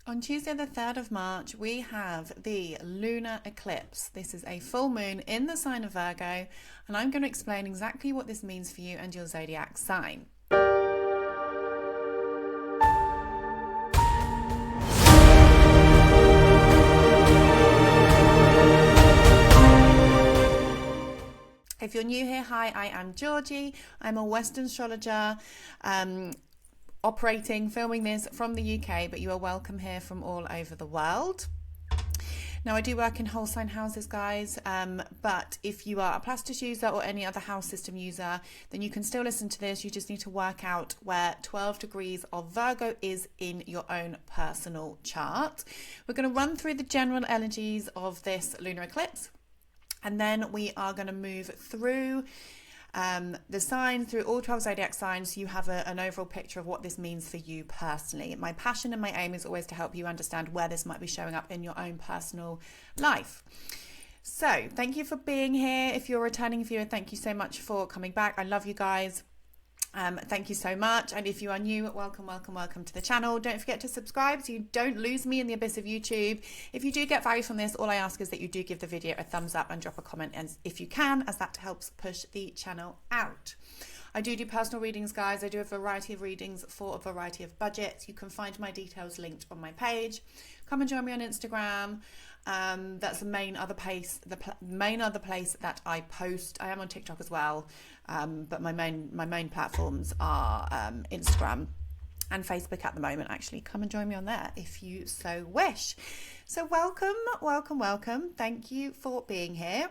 On Tuesday, the 3rd of March, we have the lunar eclipse. This is a full moon in the sign of Virgo, and I'm going to explain exactly what this means for you and your zodiac sign. If you're new here, hi, I am Georgie. I'm a Western astrologer. Filming this from the UK, but you are welcome here from all over the world. Now, I do work in whole sign houses, guys, but if you are a Plastis user or any other house system user, then you can still listen to this. You just need to work out where 12 degrees of Virgo is in your own personal chart. We're going to run through the general energies of this lunar eclipse, and then we are going to move through the signs, through all 12 zodiac signs, so you have an overall picture of what this means for you personally. My passion and my aim is always to help you understand where this might be showing up in your own personal life. So thank you for being here. If you're a returning viewer, thank you so much for coming back. I love you guys. Thank you so much. And if you are new, welcome to the channel. Don't forget to subscribe so you don't lose me in the abyss of YouTube. If you do get value from this, all I ask is that you do give the video a thumbs up and drop a comment, and if you can, as that helps push the channel out. I do personal readings, guys. I do a variety of readings for a variety of budgets. You can find my details linked on my page. Come and join me on Instagram. That's the main other place that I post. I am on TikTok as well, but my main platforms are Instagram and Facebook at the moment. Actually, come and join me on there if you so wish. So welcome. Thank you for being here.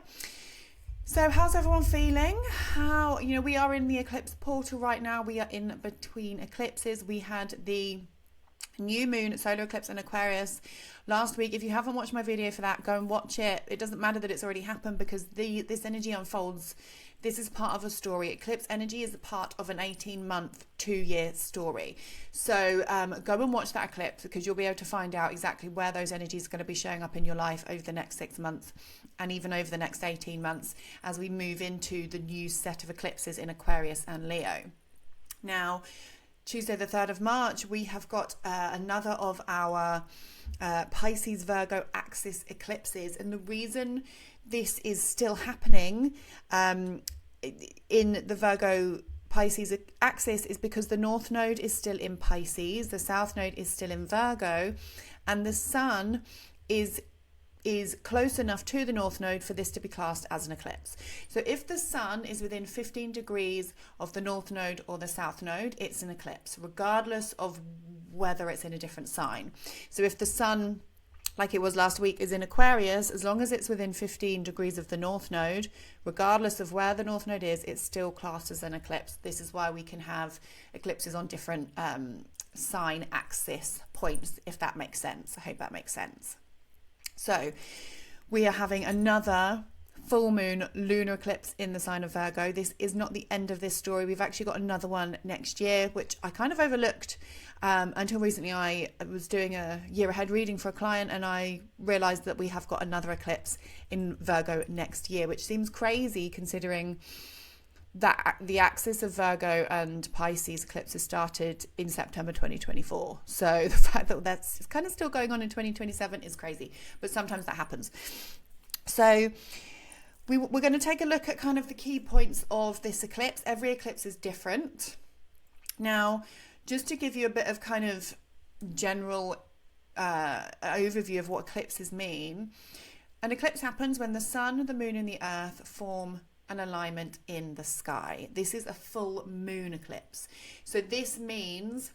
So how's everyone feeling? We are in the eclipse portal right now. We are in between eclipses. We had the new moon solar eclipse in Aquarius last week. If you haven't watched my video for that, go and watch it. It doesn't matter that it's already happened, because this energy unfolds. This is part of a story. Eclipse energy is a part of an 18-month, 2-year story. So go and watch that eclipse, because you'll be able to find out exactly where those energies are going to be showing up in your life over the next 6 months and even over the next 18 months as we move into the new set of eclipses in Aquarius and Leo. Now, Tuesday the 3rd of March, we have got another of our Pisces Virgo axis eclipses, and the reason this is still happening in the Virgo Pisces axis is because the North Node is still in Pisces, the South Node is still in Virgo, and the Sun is close enough to the North Node for this to be classed as an eclipse. So if the Sun is within 15 degrees of the North Node or the South Node, it's an eclipse, regardless of whether it's in a different sign. So if the Sun, like it was last week, is in Aquarius, as long as it's within 15 degrees of the North Node, regardless of where the North Node is, it's still classed as an eclipse. This is why we can have eclipses on different sign axis points, if that makes sense. I hope that makes sense. So we are having another full moon lunar eclipse in the sign of Virgo. This is not the end of this story. We've actually got another one next year, which I kind of overlooked until recently. I was doing a year ahead reading for a client, and I realized that we have got another eclipse in Virgo next year, which seems crazy considering that the axis of Virgo and Pisces eclipses started in September 2024. So the fact that that's kind of still going on in 2027 is crazy, but sometimes that happens. So we're going to take a look at kind of the key points of this eclipse. Every eclipse is different. Now, just to give you a bit of kind of general overview of what eclipses mean, an eclipse happens when the Sun, the Moon and the Earth form an alignment in the sky. This is a full moon eclipse. So this means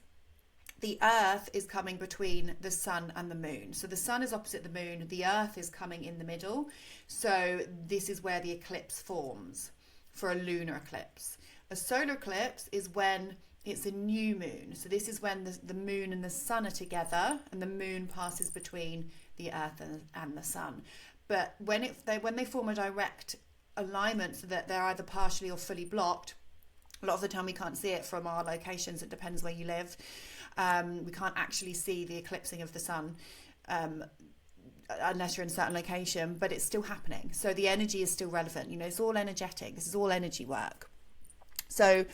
the Earth is coming between the Sun and the Moon. So the Sun is opposite the Moon, the Earth is coming in the middle. So this is where the eclipse forms for a lunar eclipse. A solar eclipse is when it's a new moon. So this is when the Moon and the Sun are together, and the Moon passes between the Earth and the Sun. But when they form a direct alignment, so that they're either partially or fully blocked, a lot of the time we can't see it from our locations. It depends where you live. We can't actually see the eclipsing of the Sun unless you're in a certain location, but it's still happening. So the energy is still relevant. It's all energetic. This is all energy work. So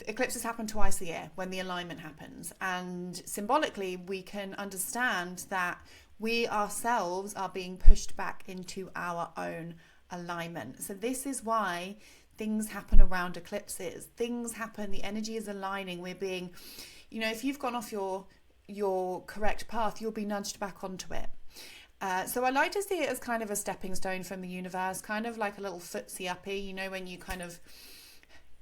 eclipses happen twice a year when the alignment happens, and symbolically we can understand that we ourselves are being pushed back into our own alignment. So this is why things happen around eclipses. Things happen, the energy is aligning. We're being, you know, if you've gone off your correct path, you'll be nudged back onto it. So I like to see it as kind of a stepping stone from the universe, kind of like a little footsie uppy, you know, when you kind of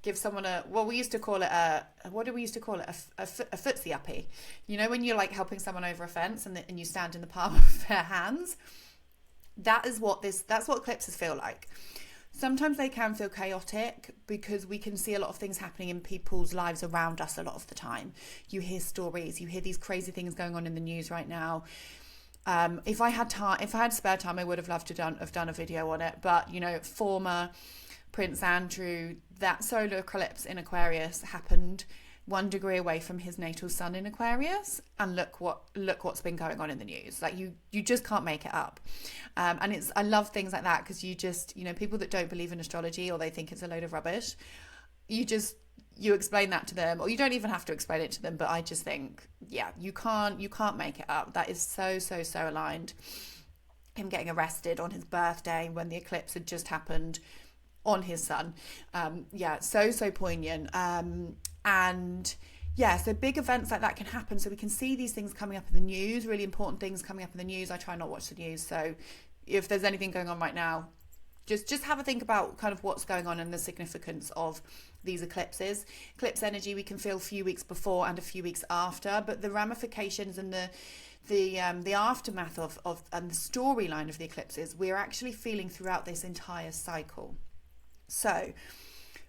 give someone we used to call it a footsie uppy, you know, when you're like helping someone over a fence and you stand in the palm of their hands. That's what eclipses feel like. Sometimes they can feel chaotic because we can see a lot of things happening in people's lives around us a lot of the time. You hear stories, you hear these crazy things going on in the news right now. If I had spare time, I would have loved to have done a video on it. But, you know, former Prince Andrew, that solar eclipse in Aquarius happened 1 degree away from his natal sun in Aquarius, and look what's been going on in the news. Like you just can't make it up. And I love things like that, because you just, you know, people that don't believe in astrology or they think it's a load of rubbish, you explain that to them, or you don't even have to explain it to them, but I just think, yeah, you can't make it up. That is so aligned. Him getting arrested on his birthday when the eclipse had just happened on his sun. So poignant. And yeah, so big events like that can happen. So we can see these things coming up in the news, really important things coming up in the news. I try not to watch the news. So if there's anything going on right now, just have a think about kind of what's going on and the significance of these eclipses. Eclipse energy we can feel a few weeks before and a few weeks after, but the ramifications and the aftermath of and the storyline of the eclipses we're actually feeling throughout this entire cycle. So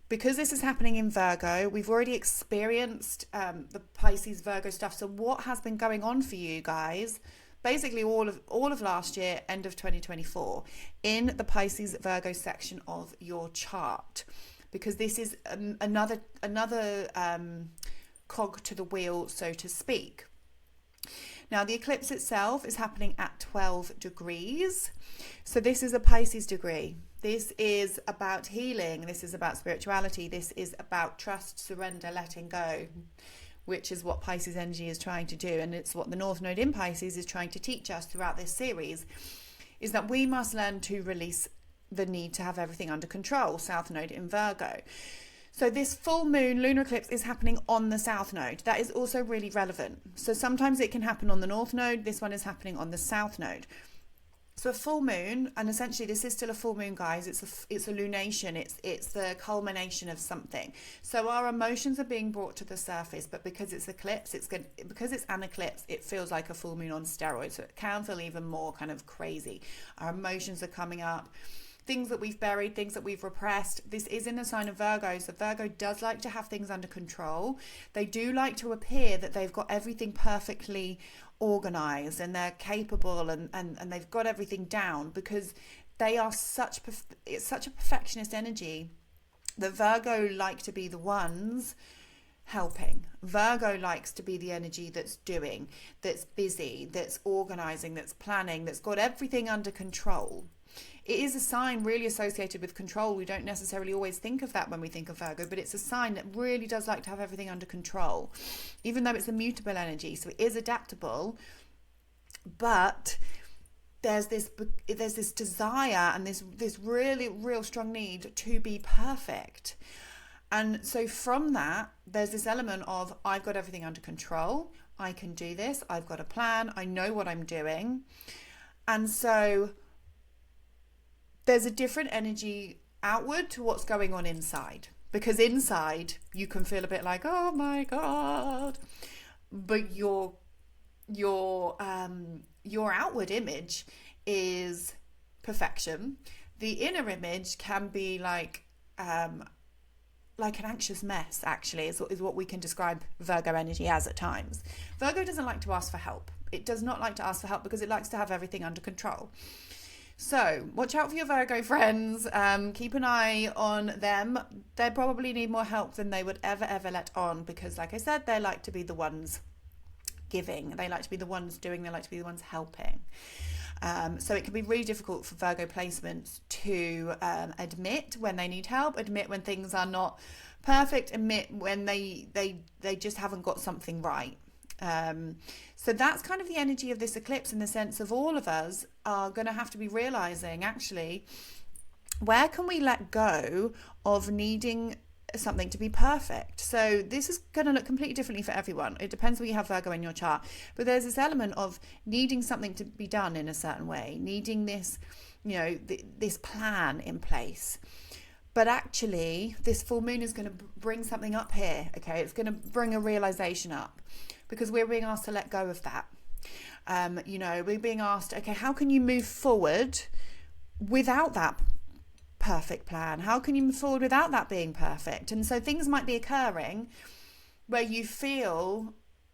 because this is happening in Virgo, we've already experienced the Pisces Virgo stuff. So what has been going on for you guys basically all of last year, end of 2024, in the Pisces Virgo section of your chart, because this is another cog to the wheel, so to speak. Now, the eclipse itself is happening at 12 degrees. So this is a Pisces degree. This is about healing. This is about spirituality. This is about trust, surrender, letting go, which is what Pisces energy is trying to do. And it's what the North Node in Pisces is trying to teach us throughout this series, is that we must learn to release the need to have everything under control. South Node in Virgo. So this full moon lunar eclipse is happening on the South Node. That is also really relevant. So sometimes it can happen on the North Node. This one is happening on the South Node. So a full moon, and essentially this is still a full moon, guys. It's a lunation. It's the culmination of something. So our emotions are being brought to the surface, but because it's eclipse, because it's an eclipse, it feels like a full moon on steroids. So it can feel even more kind of crazy. Our emotions are coming up. Things that we've buried, things that we've repressed. This is in the sign of Virgo. So Virgo does like to have things under control. They do like to appear that they've got everything perfectly organized and they're capable and they've got everything down, because they are it's such a perfectionist energy that Virgo like to be the ones helping. Virgo likes to be the energy that's doing, that's busy, that's organizing, that's planning, that's got everything under control. It is a sign really associated with control. We don't necessarily always think of that when we think of Virgo, but it's a sign that really does like to have everything under control, even though it's a mutable energy. So it is adaptable, but there's this desire and this really real strong need to be perfect. And so from that, there's this element of, I've got everything under control. I can do this. I've got a plan. I know what I'm doing. And so there's a different energy outward to what's going on inside, because inside you can feel a bit like, oh my God, but your outward image is perfection. The inner image can be like an anxious mess, actually, is what we can describe Virgo energy as at times. Virgo doesn't like to ask for help. It does not like to ask for help because it likes to have everything under control. So watch out for your Virgo friends. Keep an eye on them. They probably need more help than they would ever let on, because like I said, they like to be the ones giving. They like to be the ones doing. They like to be the ones helping. So it can be really difficult for Virgo placements to admit when they need help, admit when things are not perfect, admit when they just haven't got something right. So that's kind of the energy of this eclipse, in the sense of all of us are going to have to be realizing, actually, where can we let go of needing something to be perfect? So this is going to look completely differently for everyone. It depends where you have Virgo in your chart, but there's this element of needing something to be done in a certain way, needing this, this plan in place. But actually, this full moon is going to bring something up here. Okay, it's going to bring a realization up, because we're being asked to let go of that. We're being asked, okay, how can you move forward without that perfect plan? How can you move forward without that being perfect? And so things might be occurring where you feel,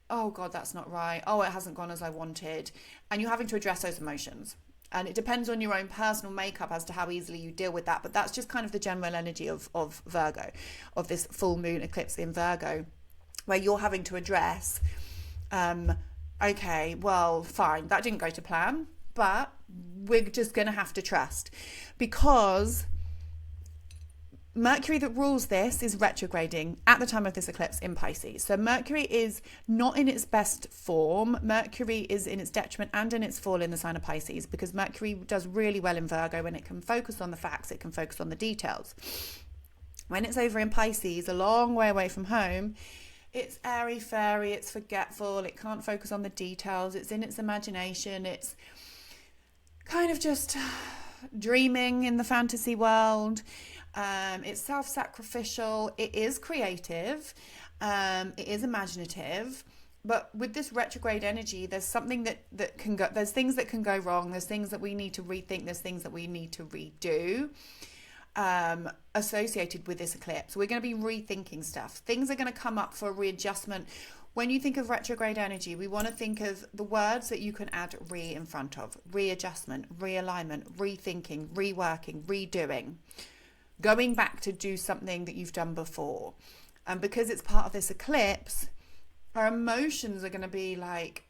oh God, that's not right. Oh, it hasn't gone as I wanted. And you're having to address those emotions. And it depends on your own personal makeup as to how easily you deal with that. But that's just kind of the general energy of Virgo, of this full moon eclipse in Virgo, where you're having to address, okay, well, fine, that didn't go to plan, but we're just going to have to trust, because Mercury that rules this is retrograding at the time of this eclipse in Pisces. So Mercury is not in its best form. Mercury is in its detriment and in its fall in the sign of Pisces, because Mercury does really well in Virgo when it can focus on the facts, it can focus on the details. When it's over in Pisces, a long way away from home, it's airy-fairy, it's forgetful, it can't focus on the details, it's in its imagination, it's kind of just dreaming in the fantasy world. It's self-sacrificial, it is creative, it is imaginative, but with this retrograde energy, there's something that can go, there's things that can go wrong, there's things that we need to rethink, there's things that we need to redo, associated with this eclipse. We're going to be rethinking stuff. Things are going to come up for readjustment. When you think of retrograde energy, we want to think of the words that you can add re in front of: readjustment, realignment, rethinking, reworking, redoing, going back to do something that you've done before. And because it's part of this eclipse, our emotions are going to be like,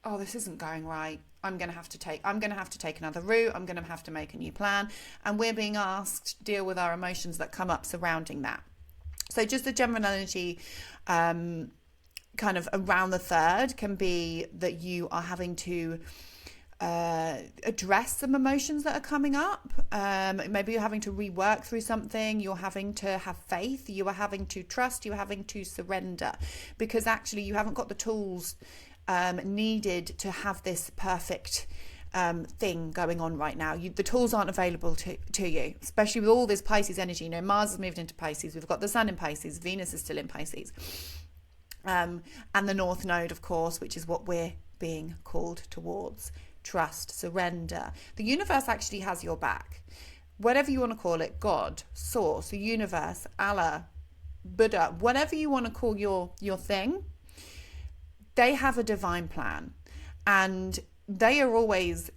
oh, this isn't going right. I'm going to have to take another route. I'm going to have to make a new plan. And we're being asked to deal with our emotions that come up surrounding that. So just the general energy, kind of around the 3rd, can be that you are having to address some emotions that are coming up. Maybe you're having to rework through something. You're having to have faith. You are having to trust. You're having to surrender, because actually you haven't got the tools needed to have this perfect thing going on right now. The tools aren't available to you, especially with all this Pisces energy. Mars has moved into Pisces. We've got the Sun in Pisces. Venus is still in Pisces. And the North Node, of course, which is what we're being called towards. Trust, surrender. The universe actually has your back. Whatever you want to call it, God, Source, the universe, Allah, Buddha, whatever you want to call your thing, they have a divine plan, and we are always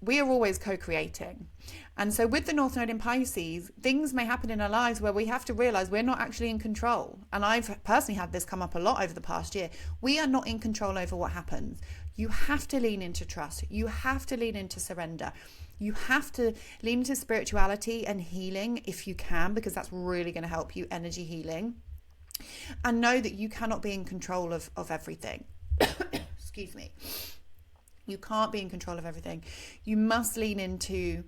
co-creating. And so with the North Node in Pisces, things may happen in our lives where we have to realize we're not actually in control. And I've personally had this come up a lot over the past year. We are not in control over what happens. You have to lean into trust. You have to lean into surrender. You have to lean into spirituality and healing if you can, because that's really going to help you, energy healing. And know that you cannot be in control of everything. Excuse me. You can't be in control of everything. You must lean into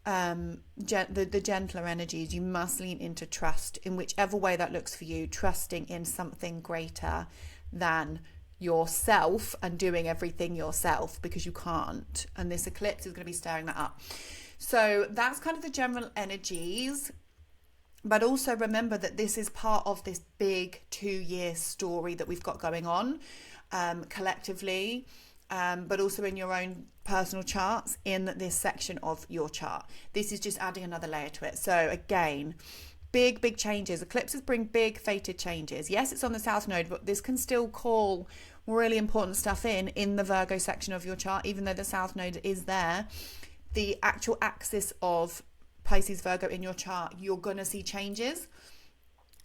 the gentler energies. You must lean into trust in whichever way that looks for you, trusting in something greater than yourself and doing everything yourself, because you can't. And this eclipse is going to be stirring that up. So that's kind of the general energies. But also remember that this is part of this big 2-year story that we've got going on collectively, but also in your own personal charts in this section of your chart. This is just adding another layer to it. So again, big changes. Eclipses bring big fated changes. Yes, it's on the South Node, but this can still call really important stuff in the Virgo section of your chart, even though the South Node is there. The actual axis of Pisces Virgo in your chart, you're going to see changes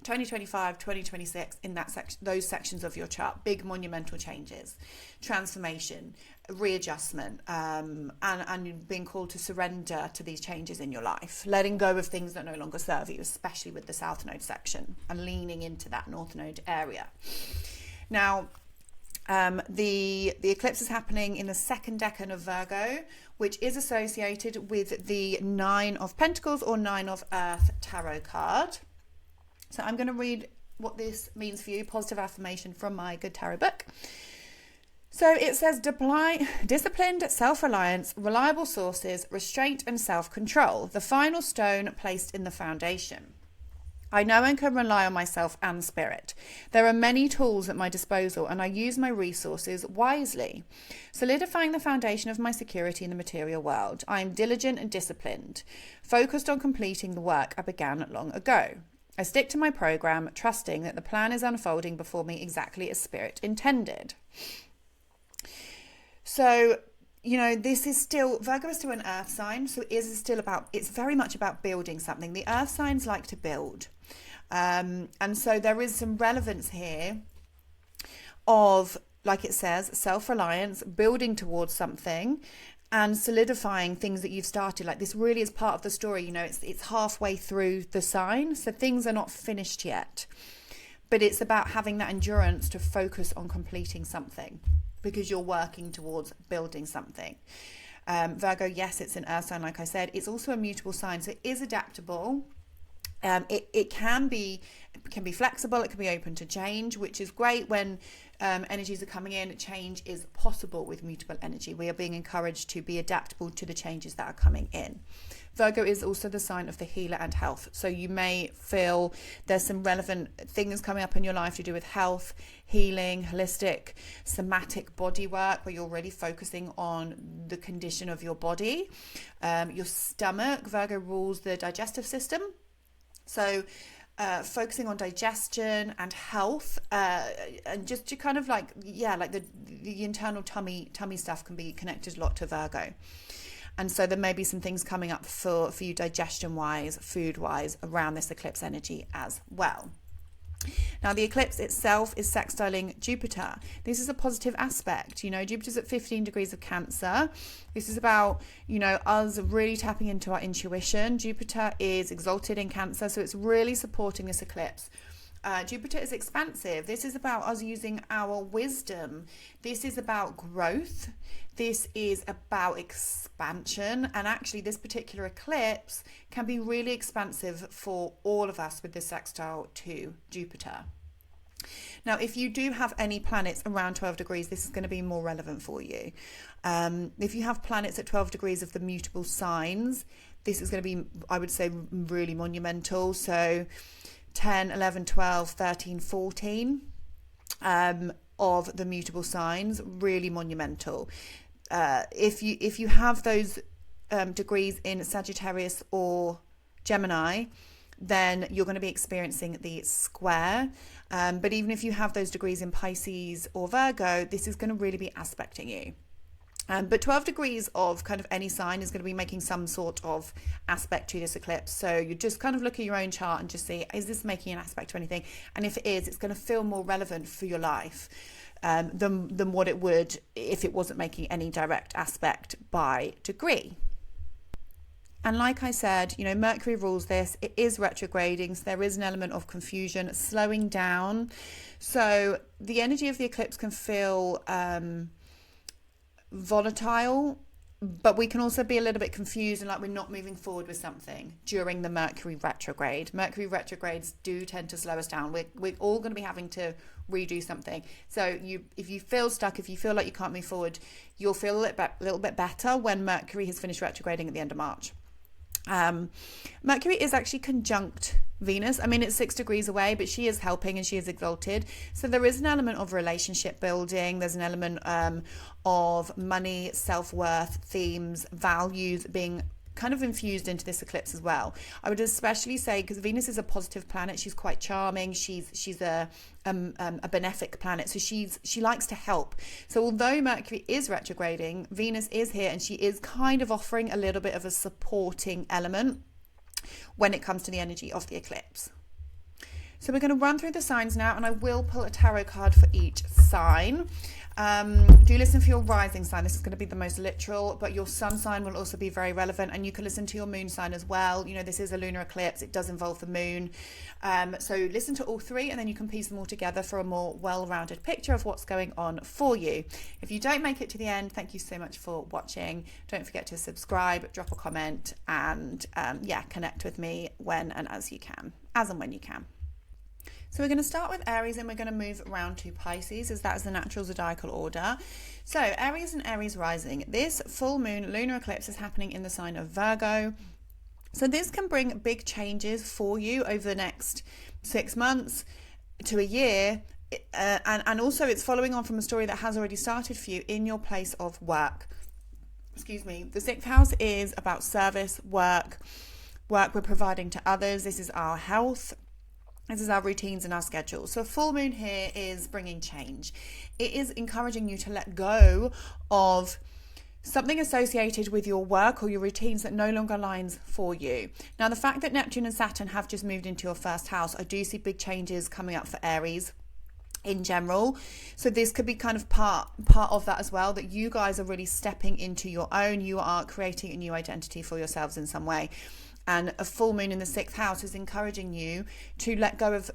2025, 2026 in that section, those sections of your chart, big monumental changes, transformation, readjustment, and being called to surrender to these changes in your life, letting go of things that no longer serve you, especially with the South Node section, and leaning into that North Node area. Now, the eclipse is happening in the second decan of Virgo, which is associated with the Nine of Pentacles or Nine of Earth tarot card. So I'm going to read what this means for you, positive affirmation from my good tarot book. So it says, disciplined self-reliance, reliable sources, restraint and self-control, the final stone placed in the foundation. I know and can rely on myself and spirit. There are many tools at my disposal and I use my resources wisely. Solidifying the foundation of my security in the material world, I am diligent and disciplined, focused on completing the work I began long ago. I stick to my program, trusting that the plan is unfolding before me exactly as spirit intended. So, you know, this is still, Virgo is still an earth sign, so it's very much about building something. The earth signs like to build. And so there is some relevance here of, like it says, self-reliance, building towards something, and solidifying things that you've started. Like, this really is part of the story. You know, it's halfway through the sign, so things are not finished yet, but it's about having that endurance to focus on completing something because you're working towards building something. Virgo, yes, it's an earth sign, like I said. It's also a mutable sign, so it is adaptable. It can be flexible, it can be open to change, which is great when energies are coming in. Change is possible with mutable energy. We are being encouraged to be adaptable to the changes that are coming in. Virgo is also the sign of the healer and health. So you may feel there's some relevant things coming up in your life to do with health, healing, holistic, somatic body work, where you're really focusing on the condition of your body. Your stomach, Virgo rules the digestive system. So focusing on digestion and health, and just to kind of the internal tummy stuff can be connected a lot to Virgo. And so there may be some things coming up for you digestion wise, food wise, around this eclipse energy as well. Now, the eclipse itself is sextiling Jupiter. This is a positive aspect. You know, Jupiter's at 15 degrees of Cancer. This is about, you know, us really tapping into our intuition. Jupiter is exalted in Cancer, so it's really supporting this eclipse. Jupiter is expansive. This is about us using our wisdom. This is about growth. This is about expansion. And actually, this particular eclipse can be really expansive for all of us with this sextile to Jupiter. Now, if you do have any planets around 12 degrees, this is going to be more relevant for you. If you have planets at 12 degrees of the mutable signs, this is going to be, I would say, really monumental. So 10, 11, 12, 13, 14 of the mutable signs, really monumental. If you have those degrees in Sagittarius or Gemini, then you're going to be experiencing the square. But even if you have those degrees in Pisces or Virgo, this is going to really be aspecting you. But 12 degrees of kind of any sign is going to be making some sort of aspect to this eclipse. So you just kind of look at your own chart and just see, is this making an aspect to anything? And if it is, it's going to feel more relevant for your life than what it would if it wasn't making any direct aspect by degree. And like I said, you know, Mercury rules this. It is retrograding, so there is an element of confusion, slowing down. So the energy of the eclipse can feel volatile, but we can also be a little bit confused and like we're not moving forward with something during the Mercury retrograde. Mercury retrogrades do tend to slow us down. We're all going to be having to redo something. So if you feel stuck, if you feel like you can't move forward, you'll feel a little bit better when Mercury has finished retrograding at the end of March. Mercury is actually conjunct Venus. I mean, it's 6 degrees away, but she is helping and she is exalted. So there is an element of relationship building. There's an element of money, self-worth, themes, values being kind of infused into this eclipse as well. I would especially say, because Venus is a positive planet, she's quite charming, she's a benefic planet, so she likes to help. So although Mercury is retrograding, Venus is here and she is kind of offering a little bit of a supporting element when it comes to the energy of the eclipse. So we're going to run through the signs now, and I will pull a tarot card for each sign. Do listen for your rising sign. This is going to be the most literal, but your sun sign will also be very relevant, and you can listen to your moon sign as well. You know, this is a lunar eclipse. It does involve the moon. So listen to all three, and then you can piece them all together for a more well-rounded picture of what's going on for you. If you don't make it to the end, thank you so much for watching. Don't forget to subscribe, drop a comment, and connect with me when and as and when you can. So we're going to start with Aries, and we're going to move around to Pisces, as that is the natural zodiacal order. So Aries and Aries rising. This full moon lunar eclipse is happening in the sign of Virgo. So this can bring big changes for you over the next 6 months to a year. And also it's following on from a story that has already started for you in your place of work. Excuse me. The 6th house is about service, work we're providing to others. This is our health. This is our routines and our schedules. So a full moon here is bringing change. It is encouraging you to let go of something associated with your work or your routines that no longer aligns for you. Now, the fact that Neptune and Saturn have just moved into your first house, I do see big changes coming up for Aries in general. So this could be kind of part of that as well, that you guys are really stepping into your own. You are creating a new identity for yourselves in some way. And a full moon in the 6th house is encouraging you to let go of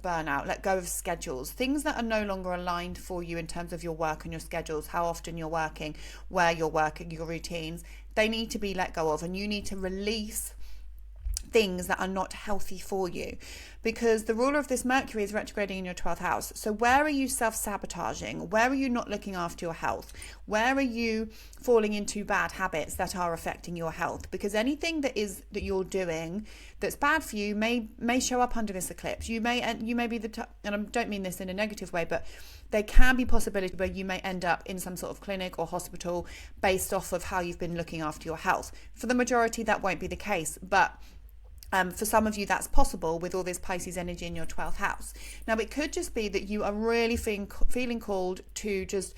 burnout, let go of schedules, things that are no longer aligned for you in terms of your work and your schedules, how often you're working, where you're working, your routines. They need to be let go of, and you need to release things that are not healthy for you, because the ruler of this Mercury is retrograding in your 12th house. So where are you self-sabotaging? Where are you not looking after your health? Where are you falling into bad habits that are affecting your health? Because anything that you're doing that's bad for you may show up under this eclipse. You may be and I don't mean this in a negative way, but there can be possibility where you may end up in some sort of clinic or hospital based off of how you've been looking after your health. For the majority, that won't be the case, but for some of you, that's possible with all this Pisces energy in your 12th house. Now, it could just be that you are really feeling called to just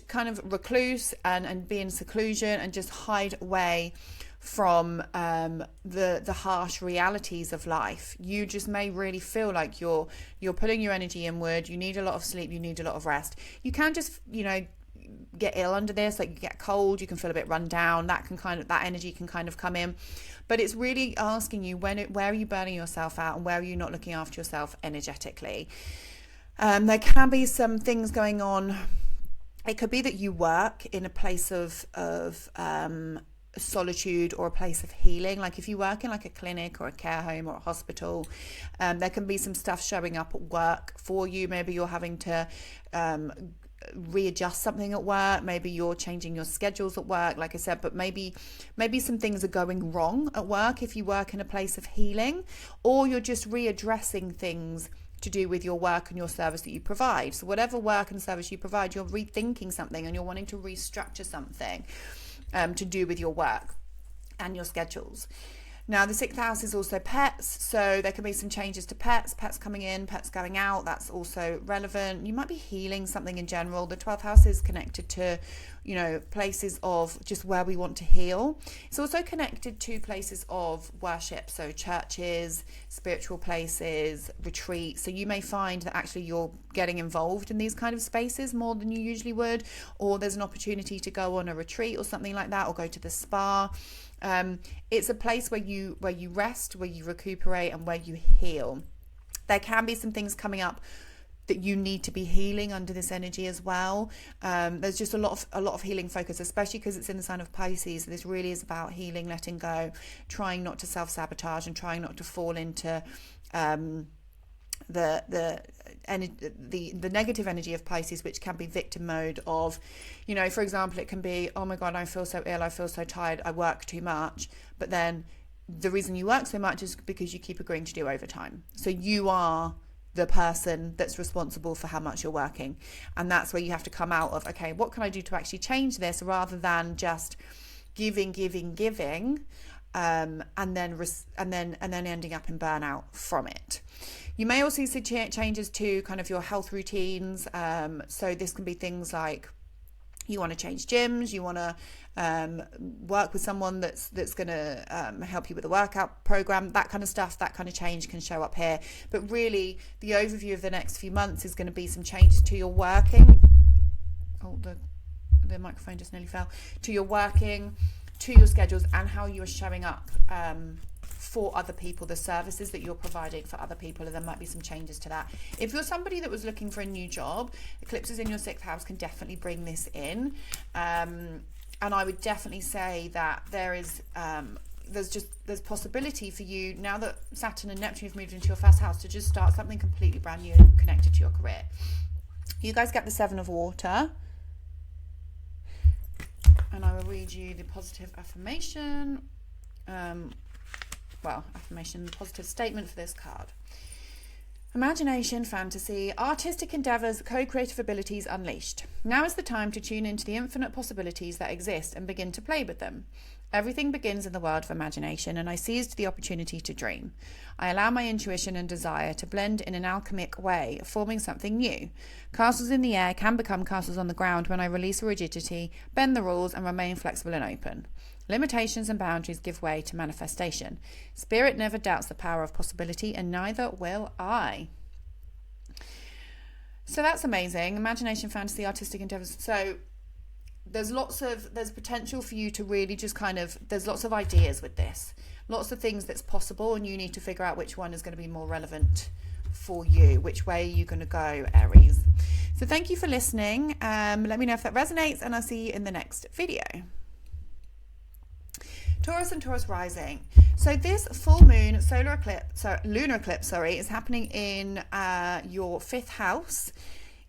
kind of recluse and be in seclusion and just hide away from the harsh realities of life. You just may really feel like you're putting your energy inward. You need a lot of sleep. You need a lot of rest. You can just, get ill under this, like you get cold, you can feel a bit run down. That energy can kind of come in. But it's really asking you where are you burning yourself out, and where are you not looking after yourself energetically? There can be some things going on. It could be that you work in a place of solitude or a place of healing. Like if you work in like a clinic or a care home or a hospital, there can be some stuff showing up at work for you. Maybe you're having to readjust something at work. Maybe you're changing your schedules at work, like I said, but maybe some things are going wrong at work if you work in a place of healing, or you're just readdressing things to do with your work and your service that you provide. So whatever work and service you provide, you're rethinking something and you're wanting to restructure something to do with your work and your schedules. Now, the 6th house is also pets, so there can be some changes to pets coming in, pets going out. That's also relevant. You might be healing something in general. The 12th house is connected to, places of just where we want to heal. It's also connected to places of worship, so churches, spiritual places, retreats. So you may find that actually you're getting involved in these kind of spaces more than you usually would, or there's an opportunity to go on a retreat or something like that, or go to the spa. It's a place where you rest, where you recuperate, and where you heal. There can be some things coming up that you need to be healing under this energy as well. There's just a lot of healing focus, especially because it's in the sign of Pisces. This really is about healing, letting go, trying not to self-sabotage, and trying not to fall into the negative energy of Pisces, which can be victim mode of, for example, it can be, oh my God, I feel so ill, I feel so tired, I work too much. But then the reason you work so much is because you keep agreeing to do overtime. So you are the person that's responsible for how much you're working. And that's where you have to come out of, okay, what can I do to actually change this, rather than just giving, and then ending up in burnout from it. You may also see changes to kind of your health routines. So this can be things like You want to change gyms, you want to work with someone that's going to help you with a workout program, that kind of stuff, that kind of change can show up here. But really, the overview of the next few months is going to be some changes to your working. Oh, the microphone just nearly fell. To your working, to your schedules, and how you are showing up for other people, the services that you're providing for other people, and there might be some changes to that. If you're somebody that was looking for a new job, eclipses in your 6th house can definitely bring this in. And I would definitely say that there's possibility for you, now that Saturn and Neptune have moved into your 1st house, to just start something completely brand new connected to your career. You guys get the 7 of water. And I will read you the positive affirmation. Affirmation, positive statement for this card. Imagination, fantasy, artistic endeavours, co-creative abilities unleashed. Now is the time to tune into the infinite possibilities that exist and begin to play with them. Everything begins in the world of imagination, and I seized the opportunity to dream. I allow my intuition and desire to blend in an alchemic way, forming something new. Castles in the air can become castles on the ground when I release rigidity, bend the rules, and remain flexible and open. Limitations and boundaries give way to manifestation. Spirit never doubts the power of possibility, and neither will I. So that's amazing. Imagination, fantasy, artistic endeavours. So there's potential for you to really just there's lots of ideas with this. Lots of things that's possible, and you need to figure out which one is going to be more relevant for you. Which way are you going to go, Aries? So thank you for listening. Let me know if that resonates, and I'll see you in the next video. Taurus and Taurus rising. So this full moon lunar eclipse, is happening in your 5th house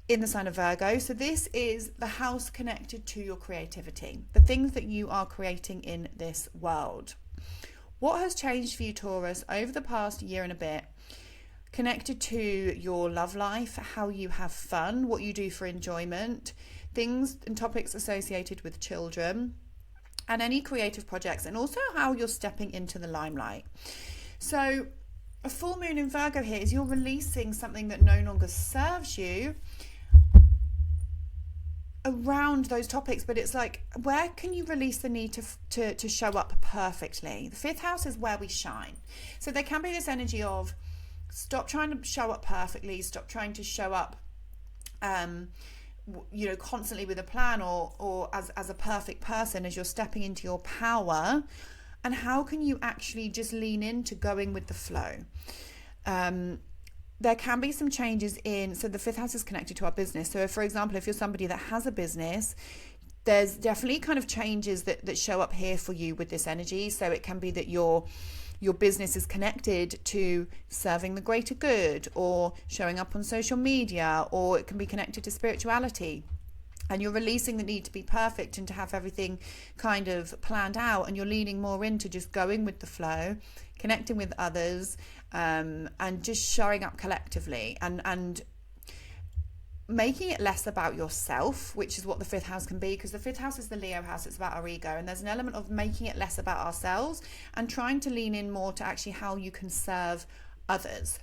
in the sign of Virgo. So this is the house connected to your creativity, the things that you are creating in this world. What has changed for you, Taurus, over the past year and a bit, connected to your love life, how you have fun, what you do for enjoyment, things and topics associated with children, and any creative projects, and also how you're stepping into the limelight. So a full moon in Virgo here is you're releasing something that no longer serves you around those topics, but it's like, where can you release the need to show up perfectly? The 5th house is where we shine. So there can be this energy of stop trying to show up perfectly, stop trying to show up constantly with a plan or as a perfect person as you're stepping into your power, and how can you actually just lean into going with the flow. There can be some changes so the 5th house is connected to our business. So for example, if you're somebody that has a business, there's definitely kind of changes that show up here for you with this energy. So it can be that your business is connected to serving the greater good, or showing up on social media, or it can be connected to spirituality. And you're releasing the need to be perfect and to have everything kind of planned out, and you're leaning more into just going with the flow, connecting with others, and just showing up collectively and making it less about yourself, which is what the 5th house can be, because the 5th house is the Leo house. It's about our ego, and there's an element of making it less about ourselves and trying to lean in more to actually how you can serve others.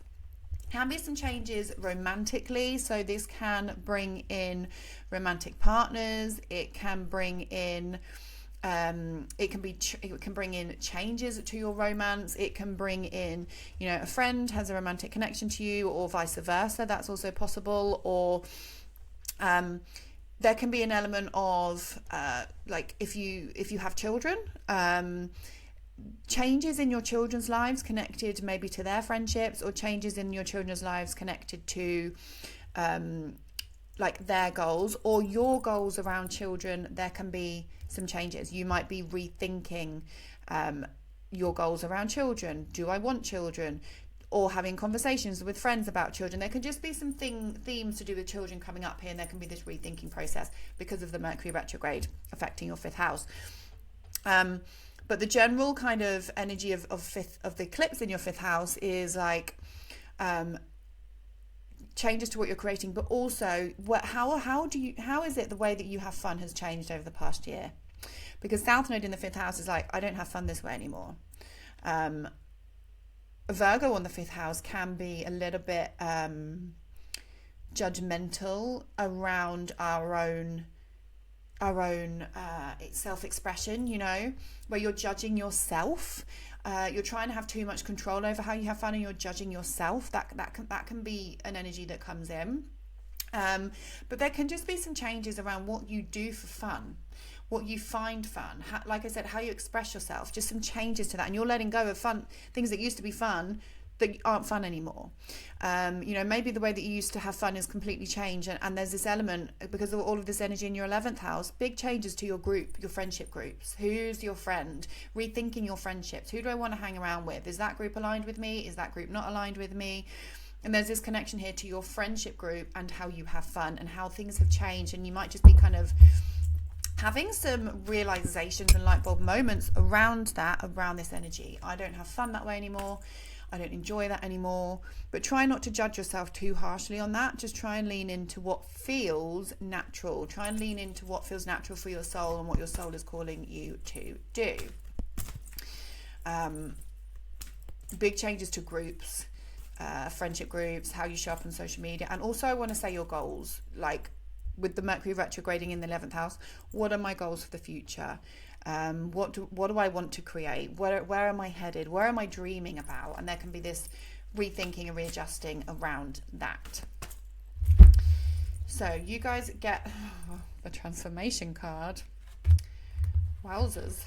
Can be some changes romantically, so this can bring in romantic partners. It can bring in it can bring in changes to your romance. It can bring in, a friend has a romantic connection to you, or vice versa. That's also possible. Or there can be an element of like if you have children, changes in your children's lives connected maybe to their friendships, or changes in your children's lives connected to like their goals or your goals around children. There can be some changes. You might be rethinking your goals around children. Do I want children? Or having conversations with friends about children. There can just be some themes to do with children coming up here, and there can be this rethinking process because of the Mercury retrograde affecting your 5th house. But the general kind of energy of the eclipse in your 5th house is like changes to what you're creating, but also how is it the way that you have fun has changed over the past year? Because South Node in the 5th house is like, I don't have fun this way anymore. Virgo on the 5th house can be a little bit judgmental around our own our own self-expression, you know, where you're judging yourself. You're trying to have too much control over how you have fun and you're judging yourself. That can be an energy that comes in. But there can just be some changes around what you do for fun, what you find fun, like I said, how you express yourself, just some changes to that. And you're letting go of fun, things that used to be fun that aren't fun anymore. You know, maybe the way that you used to have fun is completely changed, and there's this element, because of all of this energy in your 11th house, big changes to your group, your friendship groups. Who's your friend? Rethinking your friendships. Who do I want to hang around with? Is that group aligned with me? Is that group not aligned with me? And there's this connection here to your friendship group and how you have fun and how things have changed. And you might just be kind of having some realizations and light bulb moments around this energy. I don't have fun that way anymore. I don't enjoy that anymore. But try not to judge yourself too harshly on that. Just try and lean into what feels natural. Try and lean into what feels natural for your soul and what your soul is calling you to do. Big changes to groups, friendship groups, how you show up on social media. And also I want to say your goals, like with the Mercury retrograding in the 11th house, what are my goals for the future? What do I want to create? Where am I headed? Where am I dreaming about? And there can be this rethinking and readjusting around that. So you guys get the transformation card. Wowzers.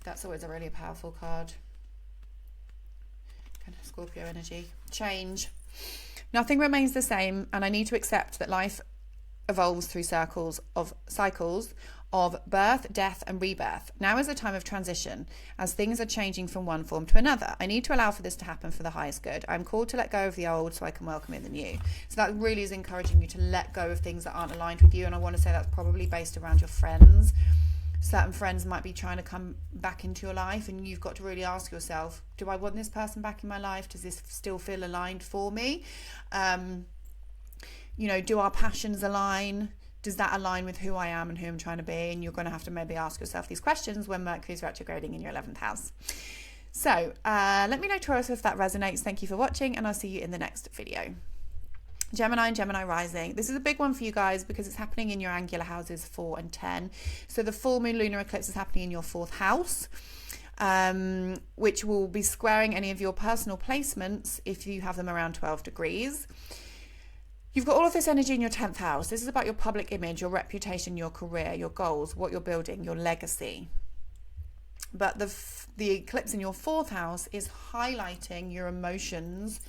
That's always a really powerful card. Kind of Scorpio energy. Change. Nothing remains the same, and I need to accept that life evolves through cycles of birth, death and rebirth. Now is a time of transition as things are changing from one form to another. I need to allow for this to happen for the highest good. I'm called to let go of the old so I can welcome in the new. So that really is encouraging you to let go of things that aren't aligned with you. And I want to say that's probably based around your friends. Certain friends might be trying to come back into your life, and you've got to really ask yourself, do I want this person back in my life? Does this still feel aligned for me? You know, do our passions align? Does that align with who I am and who I'm trying to be? And you're going to have to maybe ask yourself these questions when Mercury is retrograding in your 11th house. So let me know, Taurus, if that resonates. Thank you for watching, and I'll see you in the next video. Gemini and Gemini rising. This is a big one for you guys because it's happening in your angular houses 4 and 10. So the full moon lunar eclipse is happening in your 4th house, which will be squaring any of your personal placements if you have them around 12 degrees. You've got all of this energy in your 10th house. This is about your public image, your reputation, your career, your goals, what you're building, your legacy. But the eclipse in your 4th house is highlighting your emotions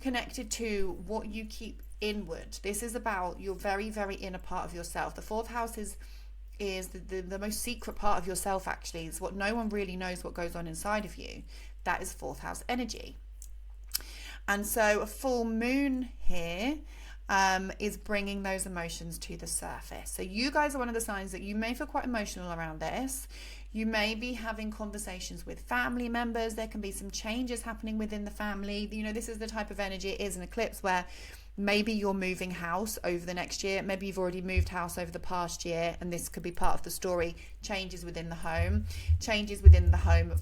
connected to what you keep inward. This is about your very, very inner part of yourself. The 4th house is the most secret part of yourself, actually. It's what no one really knows what goes on inside of you. That is 4th house energy. And so a full moon here is bringing those emotions to the surface. So you guys are one of the signs that you may feel quite emotional around this. You may be having conversations with family members. There can be some changes happening within the family. You know, this is the type of energy. It is an eclipse where maybe you're moving house over the next year. Maybe you've already moved house over the past year, and this could be part of the story. Changes within the home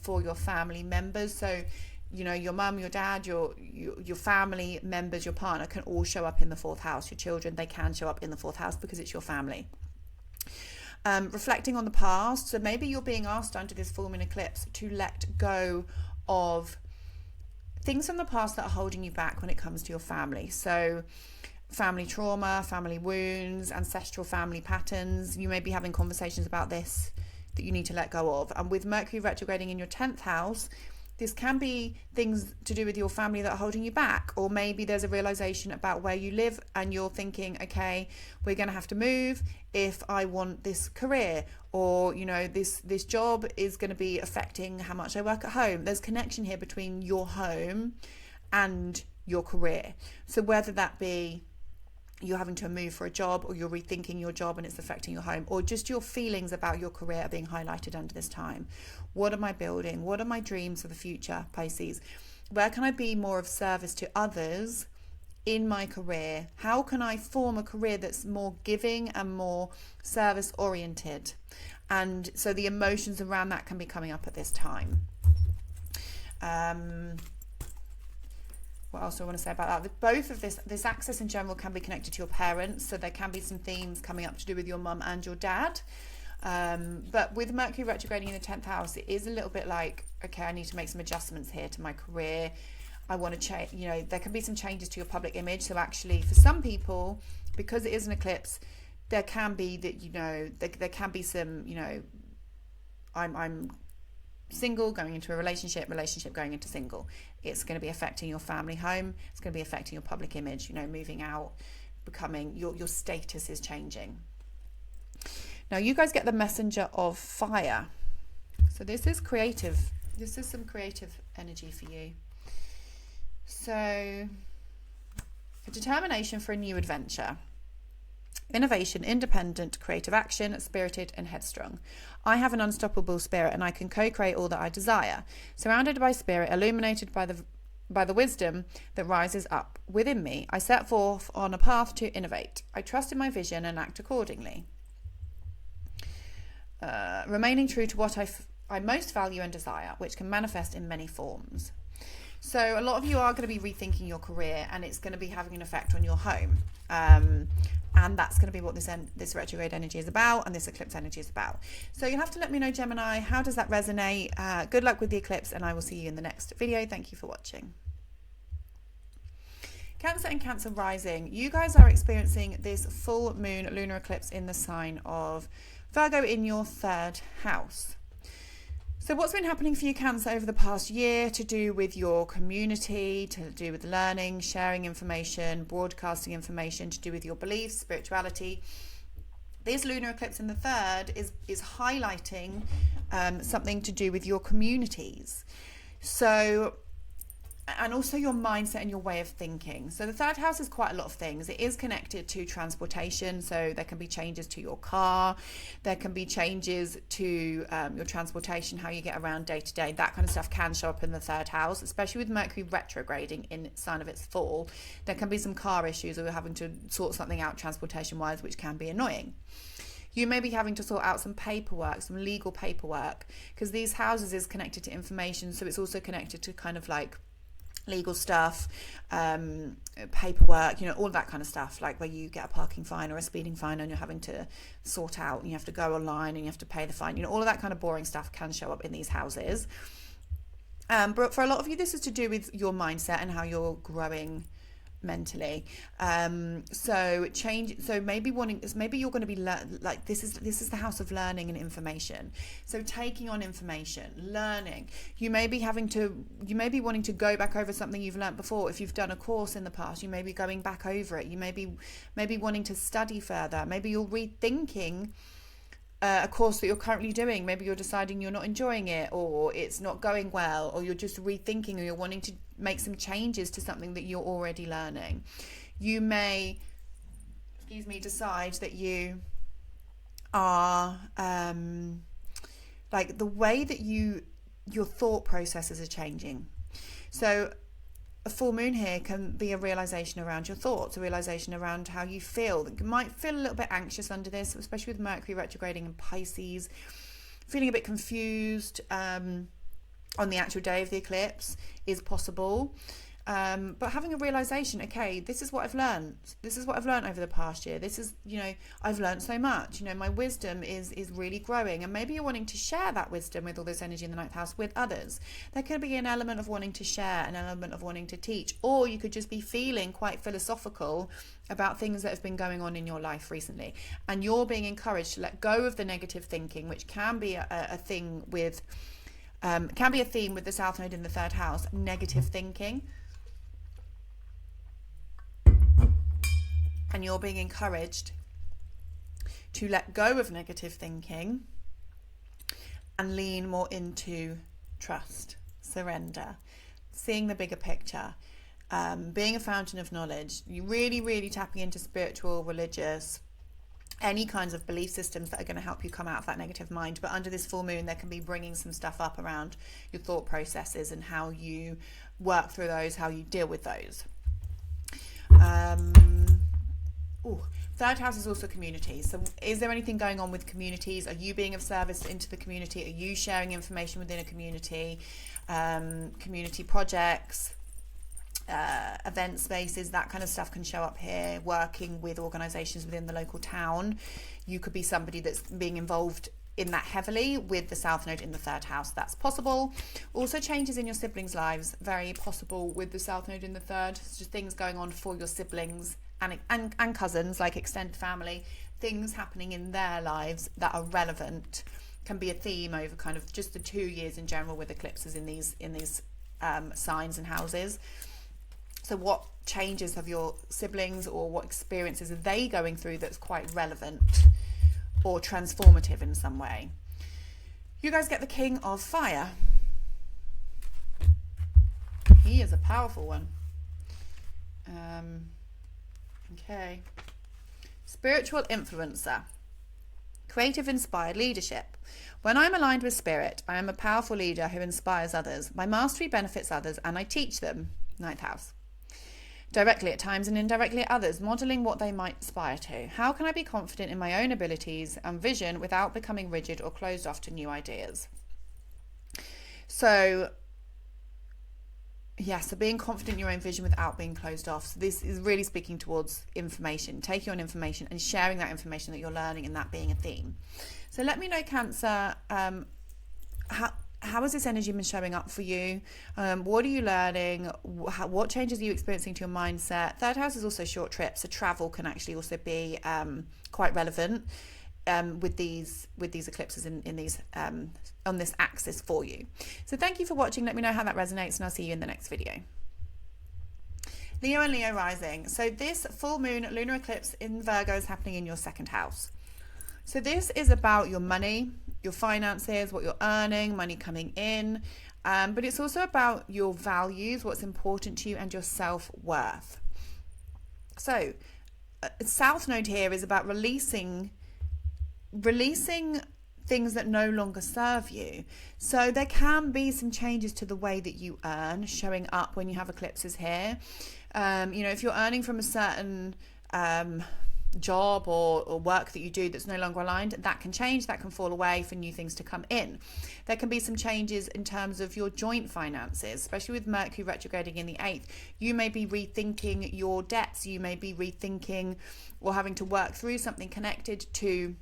for your family members. So, you know, your mum, your dad, your family members, your partner can all show up in the 4th house. Your children, they can show up in the 4th house because it's your family. Reflecting on the past. So maybe you're being asked under this full moon eclipse to let go of things from the past that are holding you back when it comes to your family. So family trauma, family wounds, ancestral family patterns. You may be having conversations about this that you need to let go of. And with Mercury retrograding in your 10th house, this can be things to do with your family that are holding you back, or maybe there's a realization about where you live and you're thinking, okay, we're going to have to move if I want this career, or, you know, this job is going to be affecting how much I work at home. There's connection here between your home and your career. So whether that be you're having to move for a job, or you're rethinking your job and it's affecting your home, or just your feelings about your career are being highlighted under this time. What am I building? What are my dreams for the future, Pisces? Where can I be more of service to others in my career? How can I form a career that's more giving and more service oriented? And so the emotions around that can be coming up at this time. what else do I want to say about that? Both of this axis in general can be connected to your parents, so there can be some themes coming up to do with your mum and your dad. But with Mercury retrograding in the 10th house, it is a little bit like, okay, I need to make some adjustments here to my career. I want to change, you know, there can be some changes to your public image. So actually, for some people, because it is an eclipse, there can be that, you know, there can be some, you know, I'm single going into a relationship going into single. It's going to be affecting your family home. It's going to be affecting your public image, you know, moving out, becoming, your status is changing. Now you guys get the messenger of fire. So this is creative. This is some creative energy for you. So a determination for a new adventure. Innovation, independent, creative action, spirited and headstrong. I have an unstoppable spirit and I can co-create all that I desire. Surrounded by spirit, illuminated by the wisdom that rises up within me, I set forth on a path to innovate. I trust in my vision and act accordingly. Remaining true to what I most value and desire, which can manifest in many forms. So a lot of you are going to be rethinking your career, and it's going to be having an effect on your home. And that's going to be what this retrograde energy is about, and this eclipse energy is about. So you'll have to let me know, Gemini, how does that resonate? Good luck with the eclipse, and I will see you in the next video. Thank you for watching. Cancer and Cancer rising. You guys are experiencing this full moon lunar eclipse in the sign of Virgo in your 3rd house. So what's been happening for you, Cancer, over the past year to do with your community, to do with learning, sharing information, broadcasting information, to do with your beliefs, spirituality. This lunar eclipse in the 3rd is highlighting something to do with your communities. So, and also your mindset and your way of thinking. So the 3rd house is quite a lot of things. It is connected to transportation. So there can be changes to your car. There can be changes to your transportation, how you get around day to day. That kind of stuff can show up in the 3rd house, especially with Mercury retrograding in sign of its fall. There can be some car issues, or you're having to sort something out transportation wise, which can be annoying. You may be having to sort out some paperwork, some legal paperwork, because these houses is connected to information. So it's also connected to kind of like legal stuff, paperwork, you know, all that kind of stuff, like where you get a parking fine or a speeding fine and you're having to sort out, and you have to go online and you have to pay the fine, you know, all of that kind of boring stuff can show up in these houses. But for a lot of you, this is to do with your mindset and how you're growing mentally. So maybe you're going to be like, this is the house of learning and information. So taking on information, learning. You may be wanting to go back over something you've learned before. If you've done a course in the past, you may be going back over it. You may be wanting to study further. Maybe you're rethinking a course that you're currently doing. Maybe you're deciding you're not enjoying it, or it's not going well, or you're just rethinking, or you're wanting to make some changes to something that you're already learning. You may, decide that you are like the way that your thought processes are changing. So a full moon here can be a realization around your thoughts, a realization around how you feel. You might feel a little bit anxious under this, especially with Mercury retrograding in Pisces, feeling a bit confused on the actual day of the eclipse is possible. But having a realization, okay, this is what I've learned. This is what I've learned over the past year. This is, you know, I've learned so much. You know, my wisdom is really growing. And maybe you're wanting to share that wisdom with all this energy in the 9th house with others. There could be an element of wanting to share, an element of wanting to teach, or you could just be feeling quite philosophical about things that have been going on in your life recently. And you're being encouraged to let go of the negative thinking, which can be a thing with, can be a theme with the South Node in the 3rd house, negative thinking. And you're being encouraged to let go of negative thinking and lean more into trust, surrender, seeing the bigger picture, being a fountain of knowledge. You really tapping into spiritual, religious, any kinds of belief systems that are going to help you come out of that negative mind. But under this full moon, there can be bringing some stuff up around your thought processes and how you work through those, how you deal with those. 3rd house is also communities. So is there anything going on with communities? Are you being of service into the community? Are you sharing information within a community? Community projects? event spaces, that kind of stuff can show up here. Working with organizations within the local town, you could be somebody that's being involved in that heavily with the South Node in the third house. That's possible. Also changes in your siblings' lives, very possible with the South Node in the third. It's just things going on for your siblings and cousins, like extended family, things happening in their lives that are relevant. Can be a theme over kind of just the 2 years in general with eclipses in these signs and houses. So what changes have your siblings, or what experiences are they going through that's quite relevant or transformative in some way? You guys get the King of Fire. He is a powerful one. Okay. Spiritual influencer. Creative inspired leadership. When I'm aligned with spirit, I am a powerful leader who inspires others. My mastery benefits others and I teach them. Ninth house. Directly at times and indirectly at others, modelling what they might aspire to. How can I be confident in my own abilities and vision without becoming rigid or closed off to new ideas? So, yeah, so being confident in your own vision without being closed off. So this is really speaking towards information, taking on information and sharing that information that you're learning, and that being a theme. So let me know, Cancer, how has this energy been showing up for you? What are you learning? What changes are you experiencing to your mindset? Third house is also short trips, so travel can actually also be quite relevant with these eclipses in these on this axis for you. So thank you for watching. Let me know how that resonates, and I'll see you in the next video. Leo and Leo rising. So this full moon lunar eclipse in Virgo is happening in your second house. So this is about your money, your finances, what you're earning, money coming in, but it's also about your values, what's important to you, and your self-worth. So South Node here is about releasing things that no longer serve you. So there can be some changes to the way that you earn showing up when you have eclipses here. You know, if you're earning from a certain job or work that you do that's no longer aligned, that can change, that can fall away for new things to come in. There can be some changes in terms of your joint finances, especially with Mercury retrograding in the 8th. You may be rethinking your debts, you may be rethinking or having to work through something connected to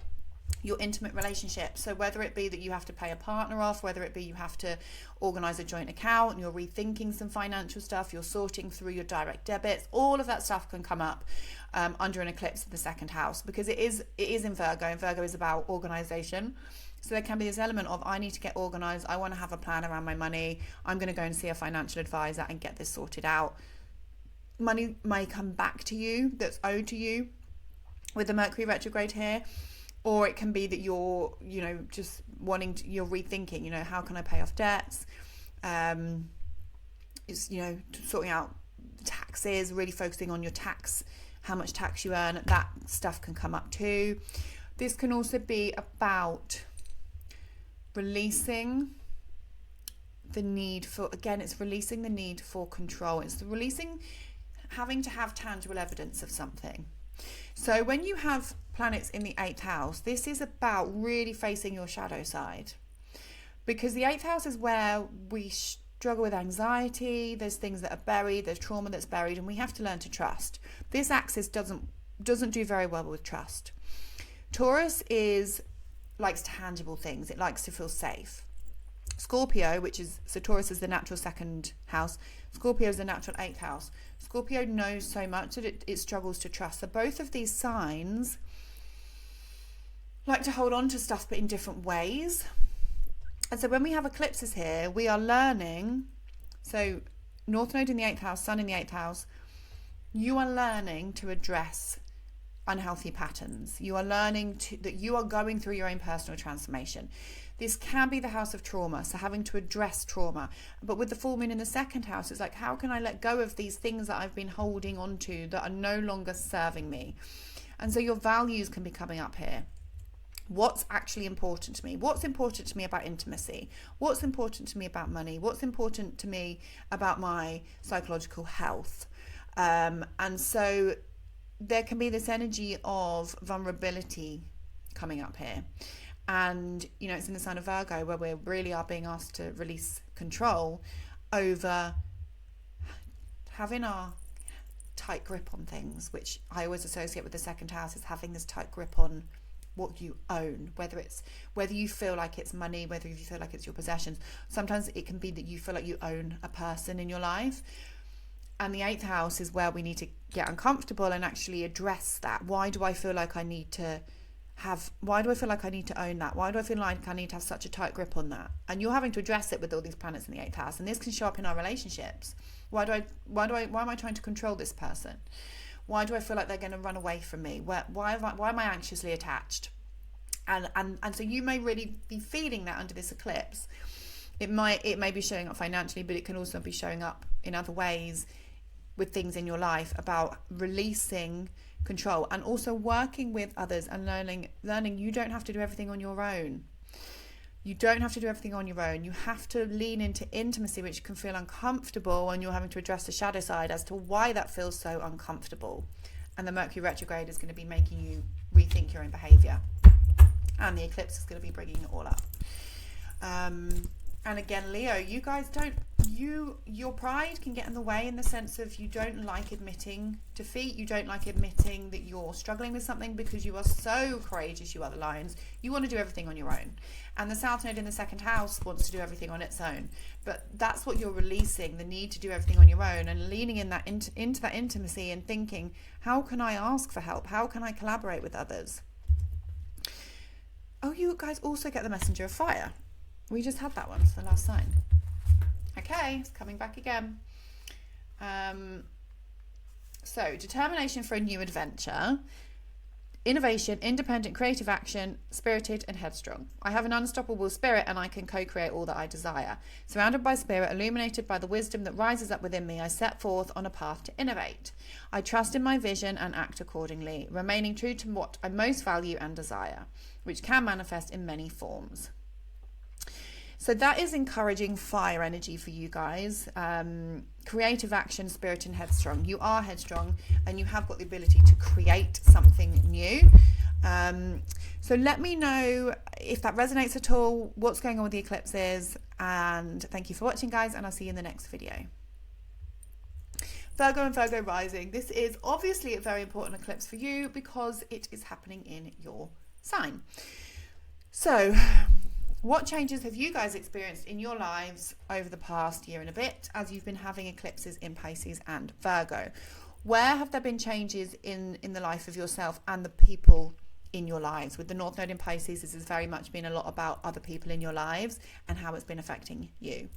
your intimate relationship. So whether it be that you have to pay a partner off, whether it be you have to organize a joint account and you're rethinking some financial stuff, you're sorting through your direct debits, all of that stuff can come up under an eclipse in the second house, because it is in Virgo, and Virgo is about organization. So there can be this element of, I need to get organized, I want to have a plan around my money, I'm going to go and see a financial advisor and get this sorted out. Money may come back to you that's owed to you with the Mercury retrograde here. Or it can be that you're, you know, just wanting to, you're rethinking, you know, how can I pay off debts? It's, you know, sorting out taxes, really focusing on your tax, how much tax you earn, that stuff can come up too. This can also be about releasing the need for, again, it's releasing the need for control. It's releasing having to have tangible evidence of something. So when you have planets in the 8th house, this is about really facing your shadow side, because the 8th house is where we struggle with anxiety. There's things that are buried, there's trauma that's buried, and we have to learn to trust. This axis doesn't do very well with trust. Taurus likes tangible things. It likes to feel safe. Scorpio, so Taurus is the natural second house, Scorpio is the natural 8th house. Scorpio knows so much that it struggles to trust. So both of these signs like to hold on to stuff, but in different ways. And so when we have eclipses here, we are learning, so North Node in the 8th house, Sun in the 8th house, you are learning to address unhealthy patterns. You are learning that you are going through your own personal transformation. This can be the house of trauma, so having to address trauma. But with the full moon in the second house, it's like, how can I let go of these things that I've been holding on to that are no longer serving me? And so your values can be coming up here. What's actually important to me? What's important to me about intimacy? What's important to me about money? What's important to me about my psychological health? And so there can be this energy of vulnerability coming up here. And, you know, it's in the sign of Virgo, where we really are being asked to release control over having our tight grip on things, which I always associate with the second house, is having this tight grip on what you own, whether you feel like it's money, whether you feel like it's your possessions. Sometimes it can be that you feel like you own a person in your life. And the 8th house is where we need to get uncomfortable and actually address that. Why do I feel like I need to own that? Why do I feel like I need to have such a tight grip on that? And you're having to address it with all these planets in the 8th house. And this can show up in our relationships. Why am I trying to control this person? Why do I feel like they're going to run away from me? Why am I anxiously attached? And so you may really be feeling that under this eclipse. It may be showing up financially, but it can also be showing up in other ways with things in your life, about releasing control and also working with others and learning you don't have to do everything on your own. You don't have to do everything on your own. You have to lean into intimacy, which can feel uncomfortable, and you're having to address the shadow side as to why that feels so uncomfortable. And the Mercury retrograde is going to be making you rethink your own behavior, and the eclipse is going to be bringing it all up. And again, Leo, you guys your pride can get in the way, in the sense of you don't like admitting defeat. You don't like admitting that you're struggling with something, because you are so courageous, you are the lions. You want to do everything on your own. And the South Node in the second house wants to do everything on its own. But that's what you're releasing, the need to do everything on your own, and leaning in that into that intimacy and thinking, how can I ask for help? How can I collaborate with others? Oh, you guys also get the Messenger of Fire. We just had that one. It's the last sign. Okay, it's coming back again. So, determination for a new adventure, innovation, independent, creative action, spirited and headstrong. I have an unstoppable spirit, and I can co-create all that I desire. Surrounded by spirit, illuminated by the wisdom that rises up within me, I set forth on a path to innovate. I trust in my vision and act accordingly, remaining true to what I most value and desire, which can manifest in many forms. So that is encouraging fire energy for you guys. Creative action, spirit and headstrong. You are headstrong, and you have got the ability to create something new. So let me know if that resonates at all, what's going on with the eclipses. And thank you for watching, guys, and I'll see you in the next video. Virgo and Virgo rising. This is obviously a very important eclipse for you because it is happening in your sign. So what changes have you guys experienced in your lives over the past year and a bit as you've been having eclipses in Pisces and Virgo? Where have there been changes in the life of yourself and the people in your lives? With the North Node in Pisces, this has very much been a lot about other people in your lives and how it's been affecting you.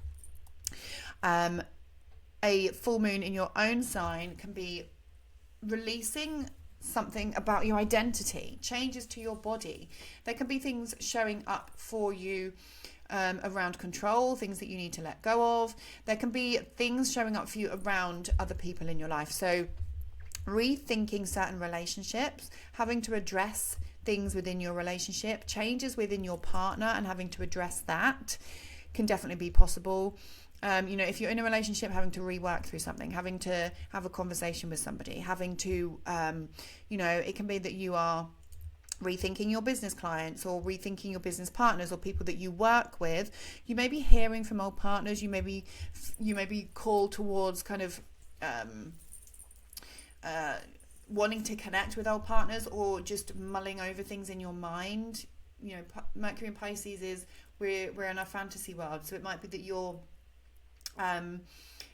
A full moon in your own sign can be releasing something about your identity, changes to your body. There can be things showing up for you around control, things that you need to let go of. There can be things showing up for you around other people in your life. So rethinking certain relationships, having to address things within your relationship, changes within your partner and having to address that can definitely be possible. If you're in a relationship, having to rework through something, having to have a conversation with somebody, having to, it can be that you are rethinking your business clients or rethinking your business partners or people that you work with. You may be hearing from old partners. You may be called towards kind of wanting to connect with old partners, or just mulling over things in your mind. Mercury in Pisces is we're in our fantasy world, so it might be that you're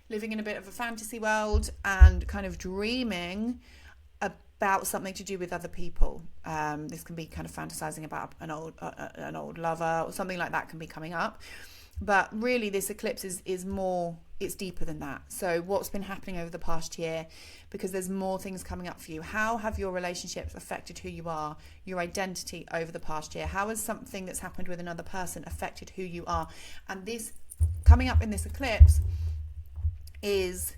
living in a bit of a fantasy world and kind of dreaming about something to do with other people. This can be kind of fantasizing about an old lover or something like that can be coming up. But really this eclipse is more, it's deeper than that. So what's been happening over the past year, because there's more things coming up for you. How have your relationships affected who you are, your identity over the past year? How has something that's happened with another person affected who you are? And this coming up in this eclipse is,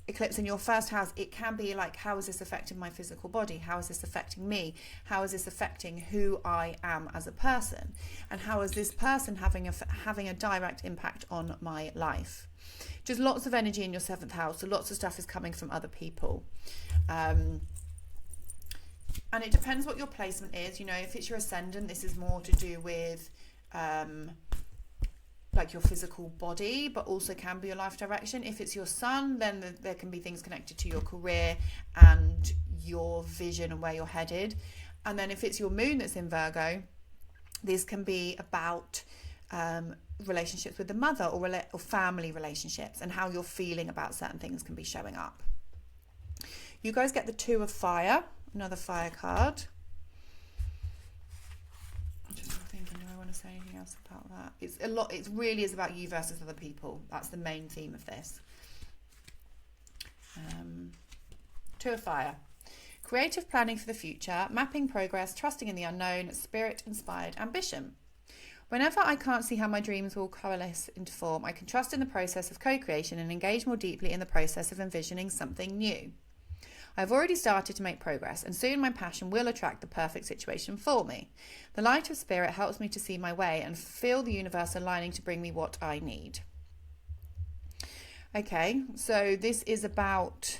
eclipse in your first house, it can be like, how is this affecting my physical body? How is this affecting me? How is this affecting who I am as a person? And how is this person having a direct impact on my life? Just lots of energy in your 7th house. So lots of stuff is coming from other people. And it depends what your placement is. If it's your ascendant, this is more to do with like your physical body, but also can be your life direction. If it's your sun, then there can be things connected to your career and your vision and where you're headed. And then if it's your moon that's in Virgo, this can be about relationships with the mother or family relationships, and how you're feeling about certain things can be showing up. You guys get the Two of Fire, another fire card. I'm just thinking, do I want to say anything else about that? It really is about you versus other people. That's the main theme of this. Two of Fire. Creative planning for the future, mapping progress, trusting in the unknown, spirit-inspired ambition. Whenever I can't see how my dreams will coalesce into form, I can trust in the process of co-creation and engage more deeply in the process of envisioning something new. I've already started to make progress, and soon my passion will attract the perfect situation for me. The light of spirit helps me to see my way and feel the universe aligning to bring me what I need. Okay, so this is about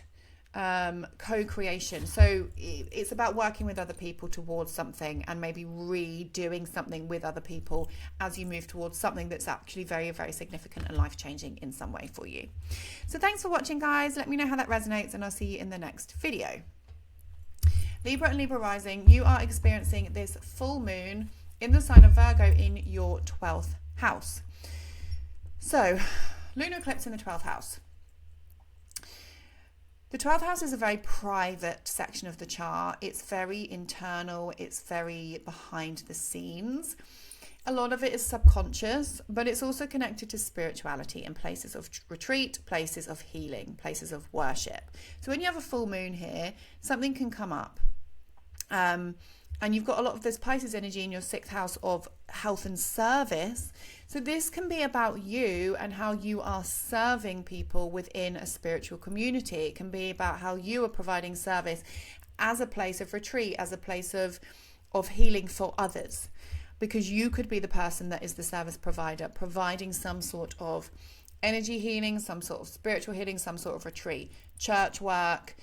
co-creation. So it's about working with other people towards something, and maybe redoing something with other people as you move towards something that's actually very, very significant and life-changing in some way for you. So thanks for watching, guys. Let me know how that resonates, and I'll see you in the next video. Libra and Libra rising, you are experiencing this full moon in the sign of Virgo in your 12th house. So lunar eclipse in the 12th house. The 12th house is a very private section of the chart. It's very internal. It's very behind the scenes. A lot of it is subconscious, but it's also connected to spirituality and places of retreat, places of healing, places of worship. So when you have a full moon here, something can come up. And you've got a lot of this Pisces energy in your 6th house of health and service. So this can be about you and how you are serving people within a spiritual community. It can be about how you are providing service as a place of retreat, as a place of healing for others. Because you could be the person that is the service provider, providing some sort of energy healing, some sort of spiritual healing, some sort of retreat, church work.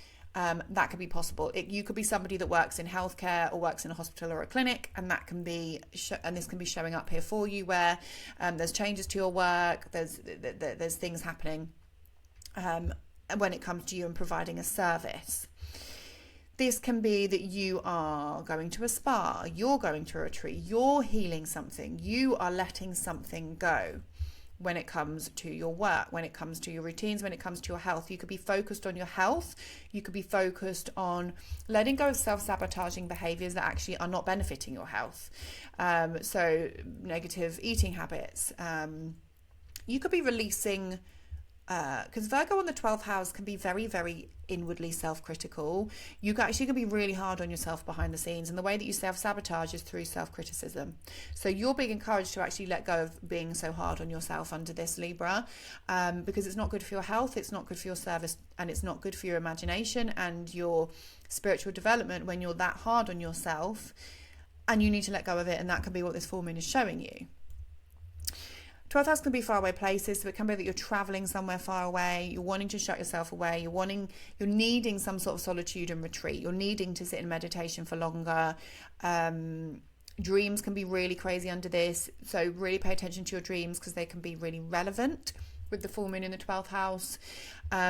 That could be possible. You could be somebody that works in healthcare or works in a hospital or a clinic, and that can be, and this can be showing up here for you, where there's changes to your work, there's things happening when it comes to you and providing a service. This can be that you are going to a spa, you're going to a retreat, you're healing something, you are letting something go. When it comes to your work, when it comes to your routines, when it comes to your health, you could be focused on your health. You could be focused on letting go of self-sabotaging behaviors that actually are not benefiting your health. So negative eating habits. You could be releasing, because Virgo on the 12th house can be very, very inwardly self-critical. You actually can be really hard on yourself behind the scenes, and the way that you self-sabotage is through self-criticism. So you're being encouraged to actually let go of being so hard on yourself under this, Libra, because it's not good for your health, it's not good for your service, and it's not good for your imagination and your spiritual development when you're that hard on yourself, and you need to let go of it. And that can be what this full moon is showing you. 12th house can be faraway places, so it can be that you're traveling somewhere far away, you're wanting to shut yourself away, you're needing some sort of solitude and retreat, you're needing to sit in meditation for longer. Dreams can be really crazy under this, so really pay attention to your dreams, because they can be really relevant with the full moon in the 12th house.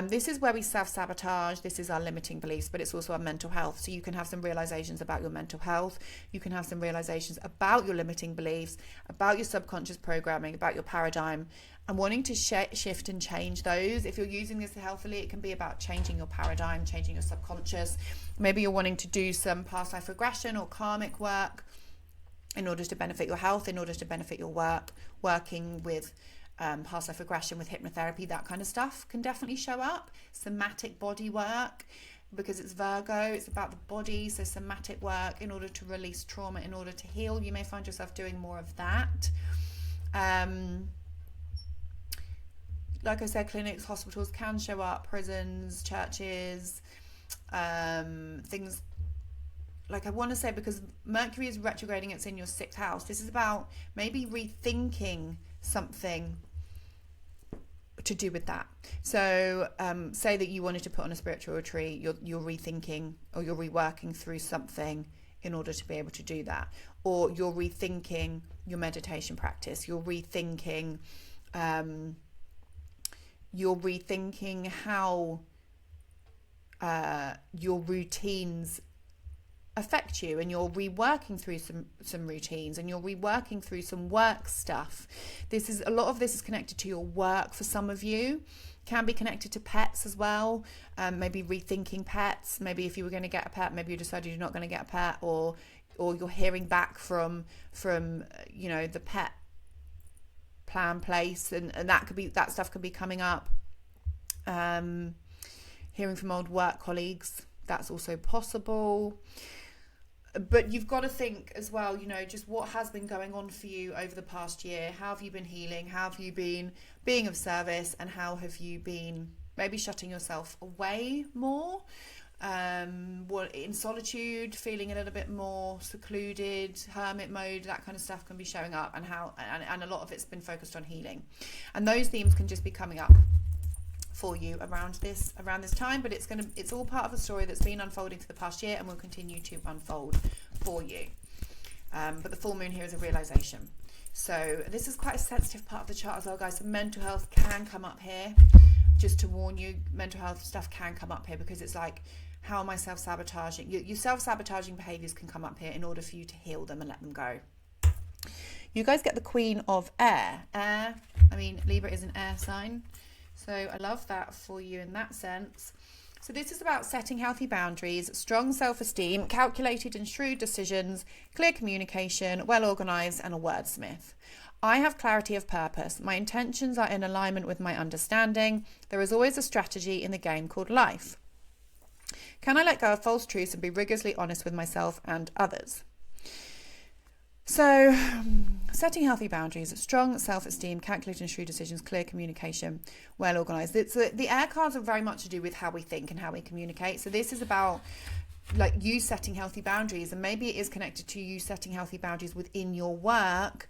This is where we self-sabotage. This is our limiting beliefs, but it's also our mental health. So you can have some realizations about your mental health. You can have some realizations about your limiting beliefs, about your subconscious programming, about your paradigm, and wanting to shift and change those. If you're using this healthily, it can be about changing your paradigm, changing your subconscious. Maybe you're wanting to do some past life regression or karmic work in order to benefit your health, in order to benefit your work, working with past life regression with hypnotherapy. That kind of stuff can definitely show up. Somatic body work, because it's Virgo, it's about the body. So somatic work in order to release trauma, in order to heal. You may find yourself doing more of that. Like I said, clinics, hospitals can show up, prisons, churches, things. Like I want to say, because Mercury is retrograding, it's in your 6th house. This is about maybe rethinking something to do with that. So say that you wanted to put on a spiritual retreat, you're rethinking or you're reworking through something in order to be able to do that. Or you're rethinking your meditation practice, you're rethinking you're rethinking how your routines affect you, and you're reworking through some routines, and you're reworking through some work stuff. A lot of this is connected to your work. For some of you, can be connected to pets as well. Maybe rethinking pets. Maybe if you were going to get a pet, maybe you decided you're not going to get a pet, or you're hearing back from the pet plan place, and that stuff could be coming up. Hearing from old work colleagues, that's also possible. But you've got to think as well, just what has been going on for you over the past year. How have you been healing? How have you been being of service? And how have you been maybe shutting yourself away more? In solitude, feeling a little bit more secluded, hermit mode, that kind of stuff can be showing up, and a lot of it's been focused on healing. And those themes can just be coming up for you around this time, but it's all part of a story that's been unfolding for the past year and will continue to unfold for you. But the full moon here is a realization. So this is quite a sensitive part of the chart as well, guys. So mental health can come up here. Just to warn you, mental health stuff can come up here, because it's like, how am I self-sabotaging? Your self-sabotaging behaviors can come up here in order for you to heal them and let them go. You guys get the Queen of Air. Libra is an air sign. So I love that for you in that sense. So this is about setting healthy boundaries, strong self-esteem, calculated and shrewd decisions, clear communication, well-organized, and a wordsmith. I have clarity of purpose. My intentions are in alignment with my understanding. There is always a strategy in the game called life. Can I let go of false truths and be rigorously honest with myself and others? So, setting healthy boundaries, strong self-esteem, calculated and shrewd decisions, clear communication, well organised. The air cards are very much to do with how we think and how we communicate. So this is about you setting healthy boundaries, and maybe it is connected to you setting healthy boundaries within your work,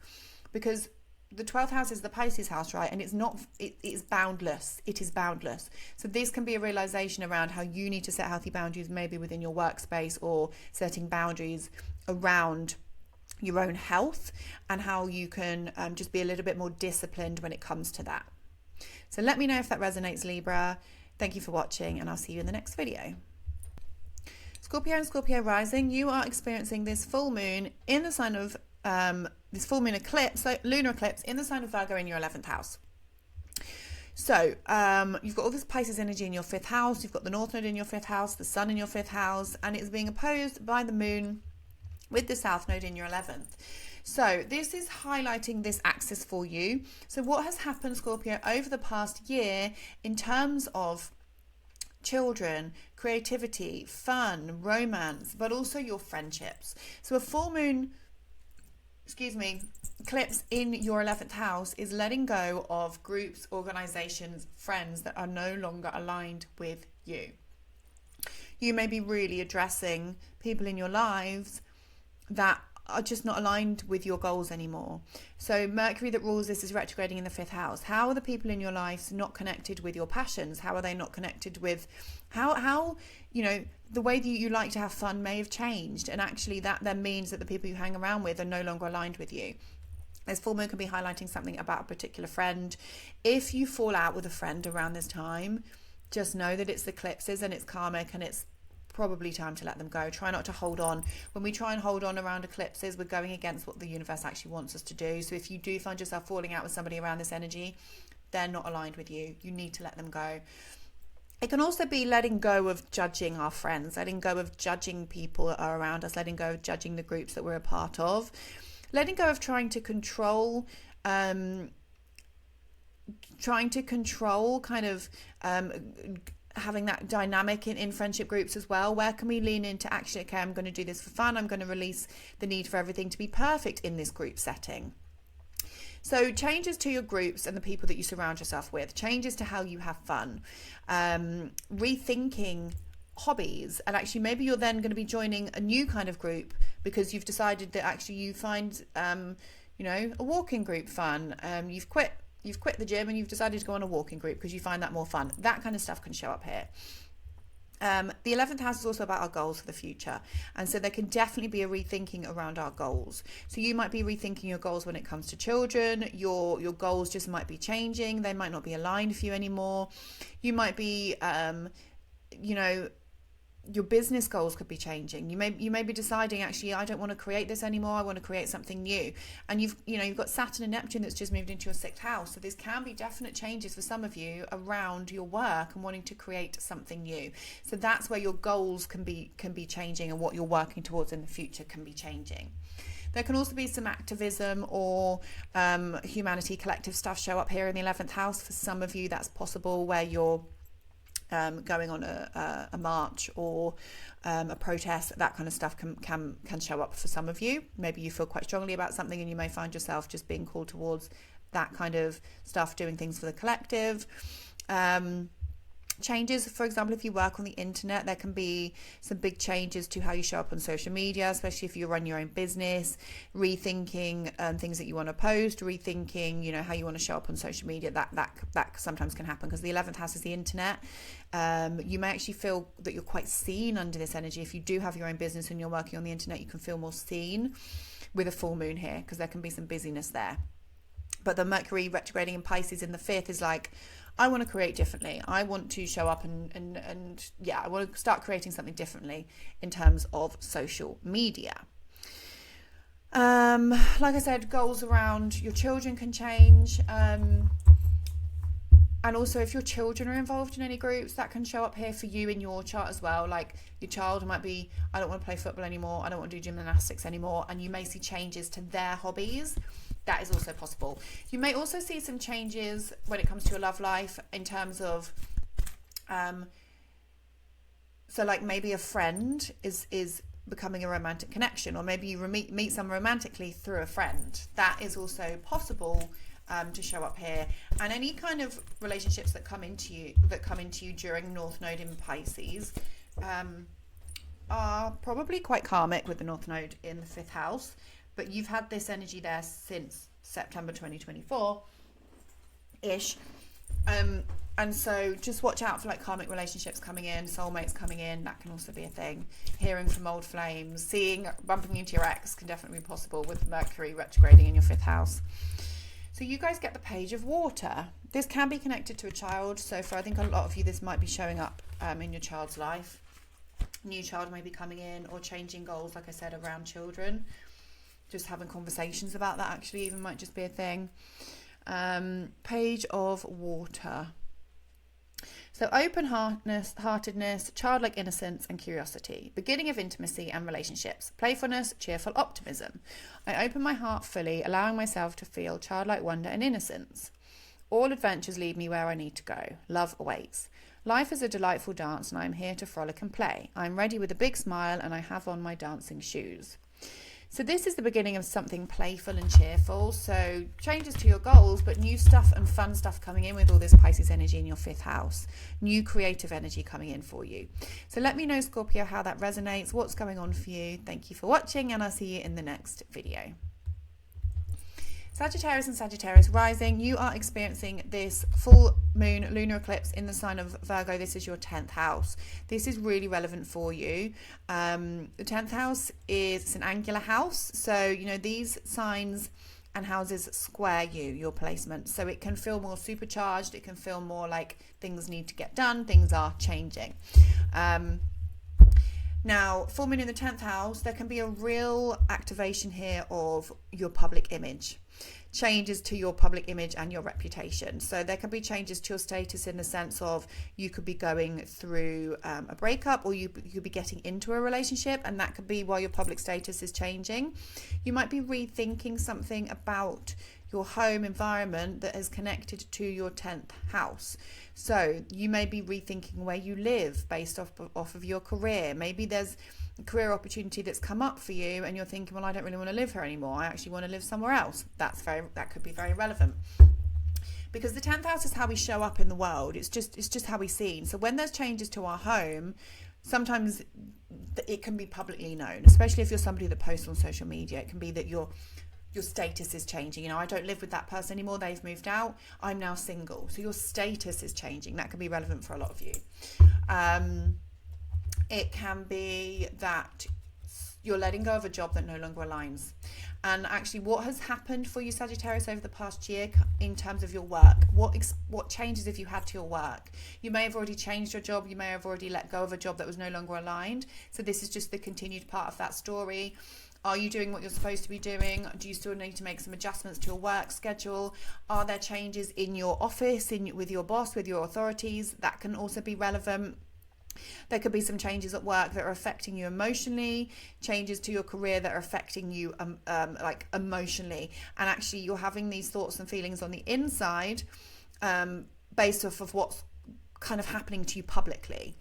because the 12th house is the Pisces house, right? And it's boundless. It is boundless. So this can be a realization around how you need to set healthy boundaries, maybe within your workspace, or setting boundaries around your own health, and how you can just be a little bit more disciplined when it comes to that. So let me know if that resonates, Libra. Thank you for watching, and I'll see you in the next video. Scorpio and Scorpio rising, you are experiencing this full moon in the sign of this full moon eclipse, lunar eclipse, in the sign of Virgo in your 11th house. So you've got all this Pisces energy in your 5th house. You've got the North Node in your 5th house, the Sun in your 5th house, and it's being opposed by the Moon with the South Node in your 11th. So this is highlighting this axis for you. So what has happened, Scorpio, over the past year in terms of children, creativity, fun, romance, but also your friendships. So a full moon, eclipse in your 11th house is letting go of groups, organizations, friends that are no longer aligned with you. You may be really addressing people in your lives that are just not aligned with your goals anymore. So Mercury that rules this is retrograding in the 5th house. How are the people in your life not connected with your passions? How are they not connected with how the way that you like to have fun may have changed, and actually that then means that the people you hang around with are no longer aligned with you. This full moon can be highlighting something about a particular friend. If you fall out with a friend around this time, just know that it's eclipses and it's karmic, and it's probably time to let them go. Try not to hold on. When we try and hold on around eclipses, we're going against what the universe actually wants us to do. So if you do find yourself falling out with somebody around this energy, they're not aligned with you. You need to let them go. It can also be letting go of judging our friends, letting go of judging people that are around us, letting go of judging the groups that we're a part of, letting go of trying to control having that dynamic in friendship groups as well. Where can we lean into actually, okay, I'm going to do this for fun. I'm going to release the need for everything to be perfect in this group setting. So changes to your groups and the people that you surround yourself with, changes to how you have fun, rethinking hobbies, and actually maybe you're then going to be joining a new kind of group because you've decided that actually you find a walking group fun. You've quit the gym and you've decided to go on a walking group because you find that more fun. That kind of stuff can show up here. The 11th house is also about our goals for the future. And so there can definitely be a rethinking around our goals. So you might be rethinking your goals when it comes to children. Your goals just might be changing. They might not be aligned for you anymore. You might be, your business goals could be changing. You may be deciding, actually, I don't want to create this anymore. I want to create something new. And you've got Saturn and Neptune that's just moved into your 6th house. So this can be definite changes for some of you around your work and wanting to create something new. So that's where your goals can be changing, and what you're working towards in the future can be changing. There can also be some activism or humanity collective stuff show up here in the 11th house. For some of you, that's possible, where you're going on a march or a protest. That kind of stuff can show up for some of you. Maybe you feel quite strongly about something and you may find yourself just being called towards that kind of stuff, doing things for the collective. Changes, for example, if you work on the internet, there can be some big changes to how you show up on social media, especially if you run your own business, rethinking things that you want to post, rethinking how you want to show up on social media. That sometimes can happen, because the 11th house is the internet. You may actually feel that you're quite seen under this energy. If you do have your own business and you're working on the internet, you can feel more seen with a full moon here, because there can be some busyness there. But the Mercury retrograding in Pisces in the 5th is like, I want to create differently. I want to show up and I want to start creating something differently in terms of social media. Like I said, goals around your children can change. And also, if your children are involved in any groups, that can show up here for you in your chart as well. Like, your child might be, I don't want to play football anymore. I don't want to do gymnastics anymore. And you may see changes to their hobbies. That is also possible. You may also see some changes when it comes to your love life, in terms of, so like maybe a friend is becoming a romantic connection, or maybe you meet someone romantically through a friend. That is also possible to show up here. And any kind of relationships that come into you during North Node in Pisces are probably quite karmic with the North Node in the 5th house. But you've had this energy there since September 2024-ish. And so just watch out for like karmic relationships coming in, soulmates coming in. That can also be a thing. Hearing from old flames, bumping into your ex can definitely be possible with Mercury retrograding in your 5th house. So you guys get the Page of Water. This can be connected to a child. So for, I think, a lot of you, this might be showing up in your child's life. New child may be coming in, or changing goals, like I said, around children. Just having conversations about that actually even might just be a thing. Page of Water. So open-heartedness, childlike innocence and curiosity. Beginning of intimacy and relationships. Playfulness, cheerful optimism. I open my heart fully, allowing myself to feel childlike wonder and innocence. All adventures lead me where I need to go. Love awaits. Life is a delightful dance, and I am here to frolic and play. I am ready with a big smile, and I have on my dancing shoes. So this is the beginning of something playful and cheerful. So changes to your goals, but new stuff and fun stuff coming in with all this Pisces energy in your 5th house. New creative energy coming in for you. So let me know, Scorpio, how that resonates, what's going on for you. Thank you for watching, and I'll see you in the next video. Sagittarius and Sagittarius rising, you are experiencing this full moon lunar eclipse in the sign of Virgo. This is your 10th house. This is really relevant for you. The 10th house is an angular house. So, these signs and houses square your placement. So it can feel more supercharged. It can feel more like things need to get done. Things are changing. Now, full moon in the 10th house, there can be a real activation here of your public image. Changes to your public image and your reputation. So there can be changes to your status in the sense of you could be going through a breakup, or you could be getting into a relationship, and that could be while your public status is changing. You might be rethinking something about your home environment that is connected to your 10th house. So you may be rethinking where you live based off of your career. Maybe there's a career opportunity that's come up for you and you're thinking, well, I don't really want to live here anymore. I actually want to live somewhere else. That could be very relevant. Because the 10th house is how we show up in the world. It's just how we're seen. So when there's changes to our home, sometimes it can be publicly known, especially if you're somebody that posts on social media. It can be that your status is changing. I don't live with that person anymore. They've moved out. I'm now single. So your status is changing. That could be relevant for a lot of you. It can be that you're letting go of a job that no longer aligns. And actually, what has happened for you, Sagittarius, over the past year in terms of your work? What changes have you had to your work? You may have already changed your job. You may have already let go of a job that was no longer aligned. So this is just the continued part of that story. Are you doing what you're supposed to be doing? Do you still need to make some adjustments to your work schedule? Are there changes in your office, with your boss, with your authorities? That can also be relevant. There could be some changes at work that are affecting you emotionally, changes to your career that are affecting you like emotionally, and actually you're having these thoughts and feelings on the inside based off of what's kind of happening to you publicly.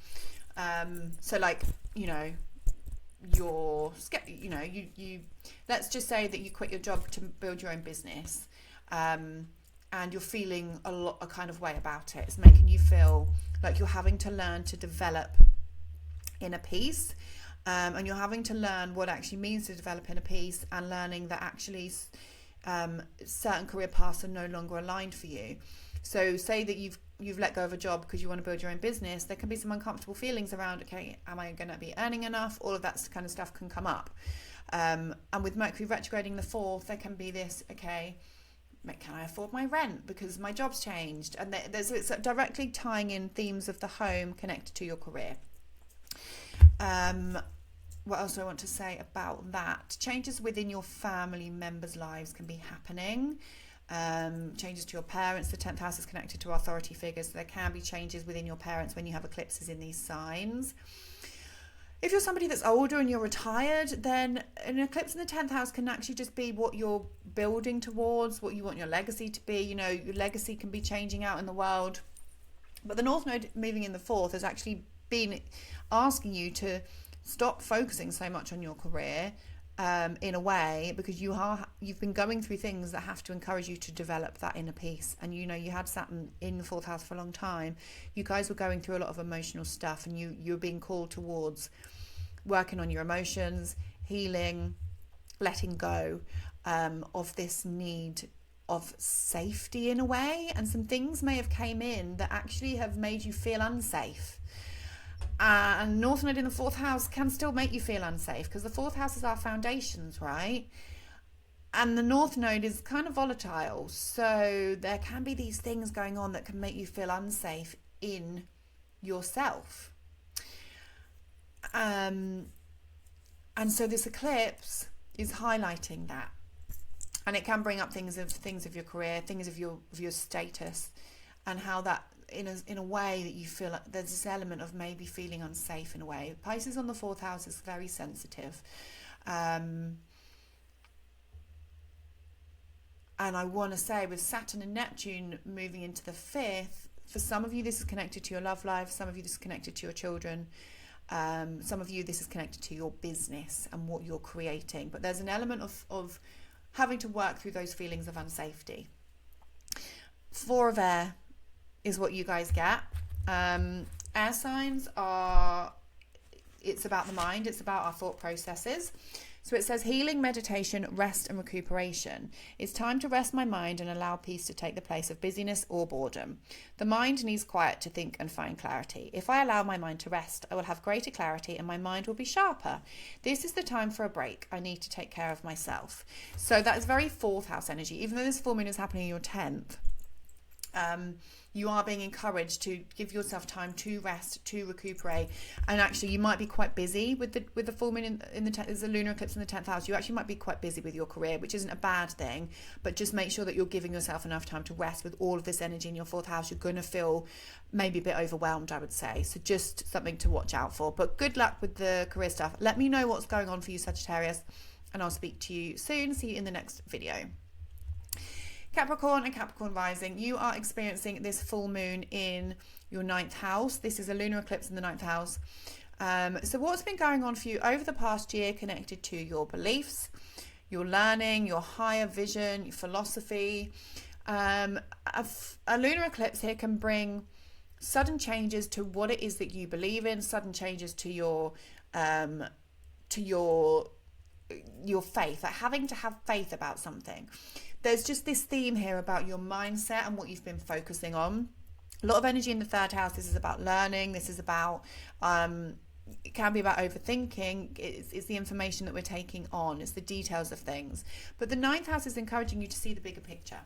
So like, you let's just say that you quit your job to build your own business, and you're feeling a kind of way about it. It's making you feel like you're having to learn to develop inner peace, and you're having to learn what it actually means to develop inner peace, and learning that actually certain career paths are no longer aligned for you. So say that you've let go of a job because you want to build your own business. There can be some uncomfortable feelings around, okay, am I going to be earning enough? All of that kind of stuff can come up. And with Mercury retrograding the 4th, there can be this, okay, can I afford my rent because my job's changed? And it's directly tying in themes of the home connected to your career. What else do I want to say about that? Changes within your family members' lives can be happening. Changes to your parents. The 10th house is connected to authority figures, so there can be changes within your parents when you have eclipses in these signs. If you're somebody that's older and you're retired, then an eclipse in the 10th house can actually just be what you're building towards, what you want your legacy to be. Your legacy can be changing out in the world. But the North Node moving in the 4th has actually been asking you to stop focusing so much on your career, in a way, because you've been going through things that have to encourage you to develop that inner peace. And you had Saturn in the 4th house for a long time. You guys were going through a lot of emotional stuff, and you're being called towards working on your emotions, healing, letting go of this need of safety in a way. And some things may have came in that actually have made you feel unsafe. And North Node in the 4th house can still make you feel unsafe, because the 4th house is our foundations, right? And the North Node is kind of volatile. So there can be these things going on that can make you feel unsafe in yourself. And so this eclipse is highlighting that. And it can bring up things of your career, things of your status, and how that in a way that you feel like there's this element of maybe feeling unsafe in a way. Pisces on the 4th house is very sensitive. And I want to say, with Saturn and Neptune moving into the 5th, for some of you this is connected to your love life, some of you this is connected to your children, some of you this is connected to your business and what you're creating. But there's an element of having to work through those feelings of unsafety. 4 of air is what you guys get. Air signs it's about the mind, it's about our thought processes. So it says healing, meditation, rest and recuperation. It's time to rest my mind and allow peace to take the place of busyness or boredom. The mind needs quiet to think and find clarity. If I allow my mind to rest, I will have greater clarity and my mind will be sharper. This is the time for a break. I need to take care of myself. So that is very 4th house energy. Even though this full moon is happening in your 10th, you are being encouraged to give yourself time to rest, to recuperate. And actually you might be quite busy with the full moon in the 10th. There's a lunar eclipse in the 10th house. You actually might be quite busy with your career, which isn't a bad thing, but just make sure that you're giving yourself enough time to rest. With all of this energy in your 4th house, you're going to feel maybe a bit overwhelmed, I would say. So just something to watch out for. But good luck with the career stuff. Let me know what's going on for you, Sagittarius, and I'll speak to you soon. See you in the next video. Capricorn and Capricorn rising, you are experiencing this full moon in your 9th house. This is a lunar eclipse in the 9th house. So what's been going on for you over the past year connected to your beliefs, your learning, your higher vision, your philosophy. A lunar eclipse here can bring sudden changes to what it is that you believe in, sudden changes to your faith, like having to have faith about something. There's just this theme here about your mindset and what you've been focusing on. A lot of energy in the 3rd house. This is about learning. This is about it can be about overthinking. It's the information that we're taking on. It's the details of things. But the ninth house is encouraging you to see the bigger picture.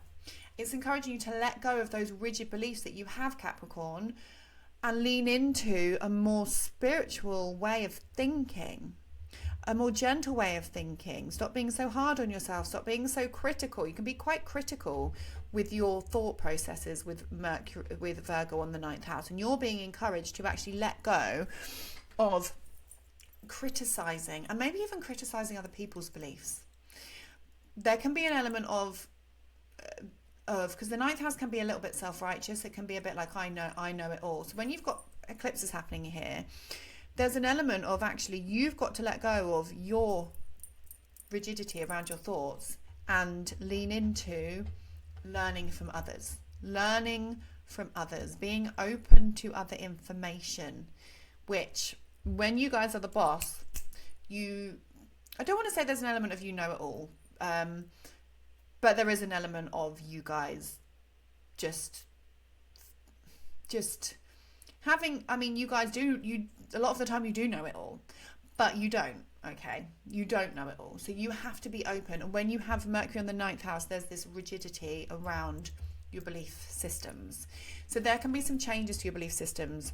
It's encouraging you to let go of those rigid beliefs that you have, Capricorn, and lean into a more spiritual way of thinking, a more gentle way of thinking. Stop being so hard on yourself. Stop being so critical. You can be quite critical with your thought processes with Mercury, with Virgo on the ninth house, and you're being encouraged to actually let go of criticizing, and maybe even criticizing other people's beliefs. There can be an element of because the ninth house can be a little bit self-righteous. It can be a bit like I know it all. So when you've got eclipses happening here, there's an element of actually you've got to let go of your rigidity around your thoughts and lean into learning from others, being open to other information, which when you guys are the boss, I don't want to say there's an element of you know it all, but there is an element of you guys just having, I mean, you guys a lot of the time you do know it all, but you don't, okay? You don't know it all. So you have to be open. And when you have Mercury on the ninth house, there's this rigidity around your belief systems. So there can be some changes to your belief systems.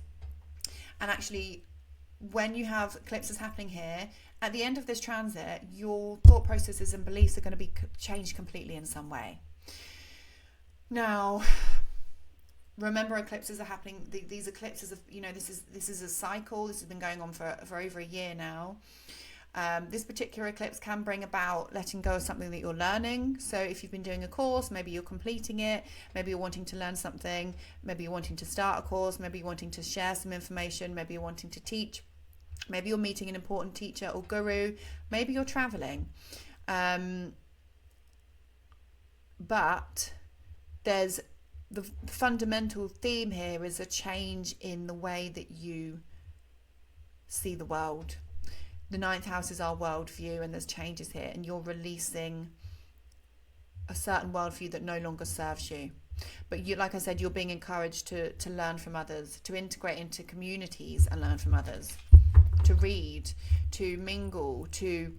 And actually, when you have eclipses happening here, at the end of this transit, your thought processes and beliefs are going to be changed completely in some way. Now, remember, eclipses are happening. These eclipses, this is a cycle. This has been going on for over a year now. This particular eclipse can bring about letting go of something that you're learning. So if you've been doing a course, maybe you're completing it. Maybe you're wanting to learn something. Maybe you're wanting to start a course. Maybe you're wanting to share some information. Maybe you're wanting to teach. Maybe you're meeting an important teacher or guru. Maybe you're traveling. But there's the fundamental theme here is a change in the way that you see the world. The ninth house is our worldview, and there's changes here, and you're releasing a certain worldview that no longer serves you. But you, like I said, you're being encouraged to learn from others, to integrate into communities and learn from others, to read, to mingle, to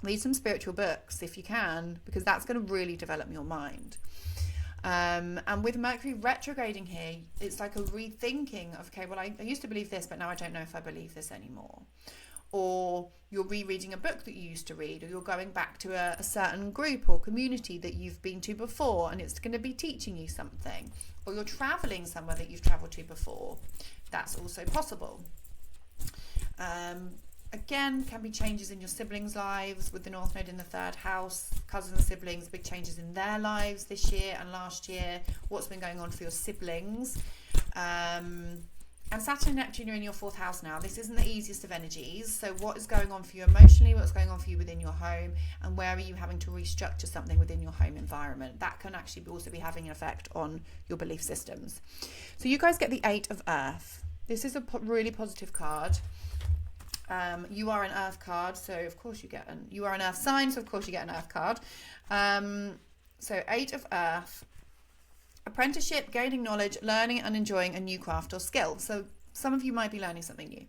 read some spiritual books if you can, because that's going to really develop your mind. And with Mercury retrograding here, it's like a rethinking of, okay, well, I used to believe this, but now I don't know if I believe this anymore. Or you're rereading a book that you used to read, or you're going back to a certain group or community that you've been to before, and it's going to be teaching you something. Or you're traveling somewhere that you've traveled to before. That's also possible. Again, can be changes in your siblings' lives with the North Node in the third house, cousins, siblings, big changes in their lives this year and last year. What's been going on for your siblings? And Saturn and Neptune are in your fourth house now. This isn't the easiest of energies. So what is going on for you emotionally? What's going on for you within your home? And where are you having to restructure something within your home environment? That can actually also be having an effect on your belief systems. So you guys get the Eight of Earth. This is a really positive card. You are an Earth card, so of course you are an Earth sign, so of course you get an Earth card. So Eight of Earth. Apprenticeship, gaining knowledge, learning and enjoying a new craft or skill. So some of you might be learning something new.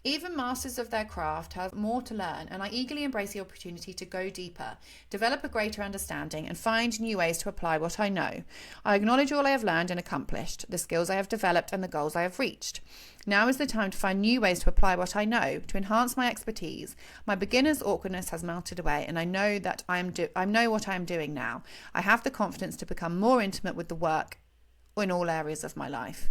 Even masters of their craft have more to learn, and I eagerly embrace the opportunity to go deeper, develop a greater understanding, and find new ways to apply what I know. I acknowledge all I have learned and accomplished, the skills I have developed and the goals I have reached. Now is the time to find new ways to apply what I know, to enhance my expertise. My beginner's awkwardness has melted away, and I know that I know what I am doing now. I have the confidence to become more intimate with the work in all areas of my life.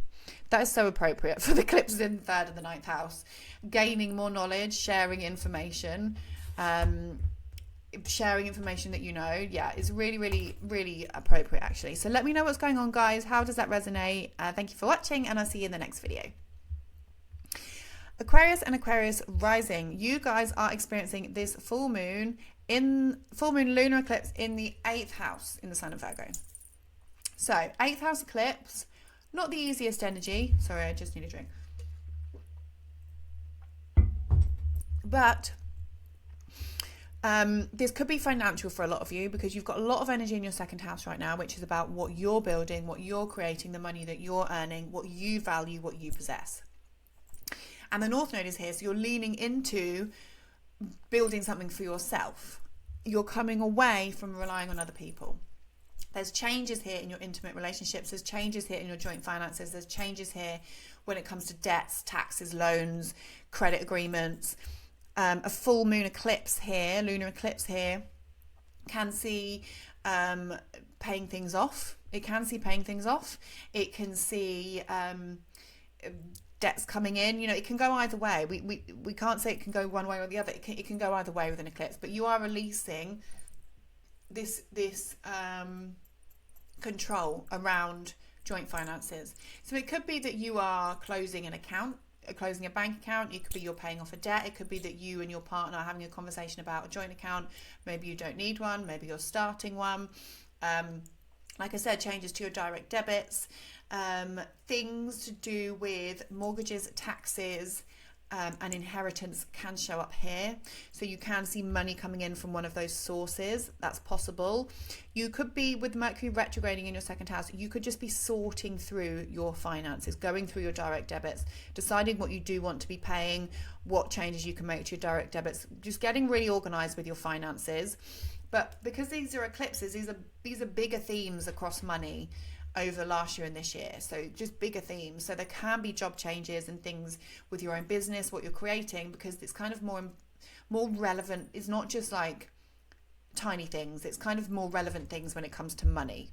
That is so appropriate for the eclipses in the third and the ninth house. Gaining more knowledge, sharing information that you know, is really, really, really appropriate actually. So let me know what's going on, guys. How does that resonate? Thank you for watching, and I'll see you in the next video. Aquarius and Aquarius rising, you guys are experiencing this full moon lunar eclipse in the 8th house in the sign of Virgo. So 8th house eclipse, not the easiest energy. Sorry, I just need a drink. But this could be financial for a lot of you, because you've got a lot of energy in your 2nd house right now, which is about what you're building, what you're creating, the money that you're earning, what you value, what you possess. And the North Node is here, so you're leaning into building something for yourself. You're coming away from relying on other people. There's changes here in your intimate relationships. There's changes here in your joint finances. There's changes here when it comes to debts, taxes, loans, credit agreements. A full moon eclipse here, lunar eclipse here, can see paying things off. It can see paying things off. It can see debts coming in. You know, it can go either way. We can't say it can go one way or the other. It can go either way with an eclipse. But you are releasing this control around joint finances. So it could be that you are closing an account, closing a bank account. It could be you're paying off a debt. It could be that you and your partner are having a conversation about a joint account. Maybe you don't need one. Maybe you're starting one. Like I said, changes to your direct debits, things to do with mortgages, taxes, and inheritance can show up here. So you can see money coming in from one of those sources. That's possible. You could be, with Mercury retrograding in your second house, you could just be sorting through your finances, going through your direct debits, deciding what you do want to be paying, what changes you can make to your direct debits, just getting really organized with your finances. But because these are eclipses, these are bigger themes across money over last year and this year. So just bigger themes. So there can be job changes and things with your own business, what you're creating, because it's kind of more relevant. It's not just like tiny things. It's kind of more relevant things when it comes to money.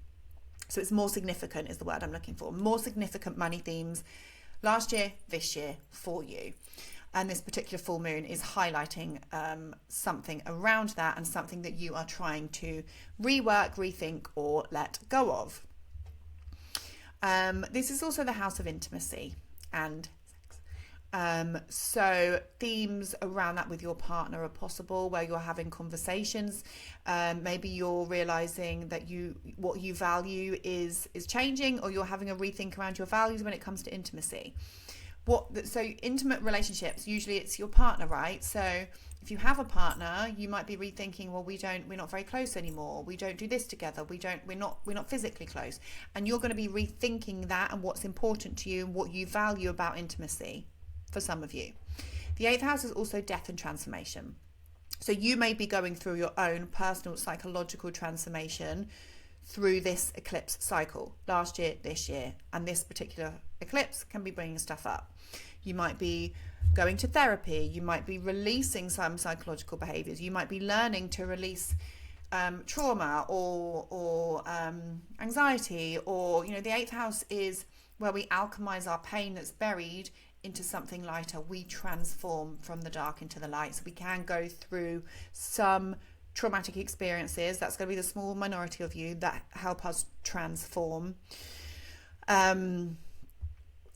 So it's more significant is the word I'm looking for. More significant money themes last year, this year for you. And this particular full moon is highlighting something around that and something that you are trying to rework, rethink, or let go of. This is also the house of intimacy and sex. So themes around that with your partner are possible, where you're having conversations. Maybe you're realizing that what you value is changing, or you're having a rethink around your values when it comes to intimacy. So intimate relationships, usually it's your partner, right? So if you have a partner, you might be rethinking, well, we're not very close anymore. We don't do this together. We're not physically close. And you're going to be rethinking that and what's important to you and what you value about intimacy for some of you. The 8th house is also death and transformation. So you may be going through your own personal psychological transformation through this eclipse cycle, last year, this year, and this particular eclipse can be bringing stuff up. You might be going to therapy. You might be releasing some psychological behaviors. You might be learning to release trauma or anxiety, or, you know, the 8th house is where we alchemize our pain that's buried into something lighter. We transform from the dark into the light. So we can go through some traumatic experiences. That's going to be the small minority of you that help us transform.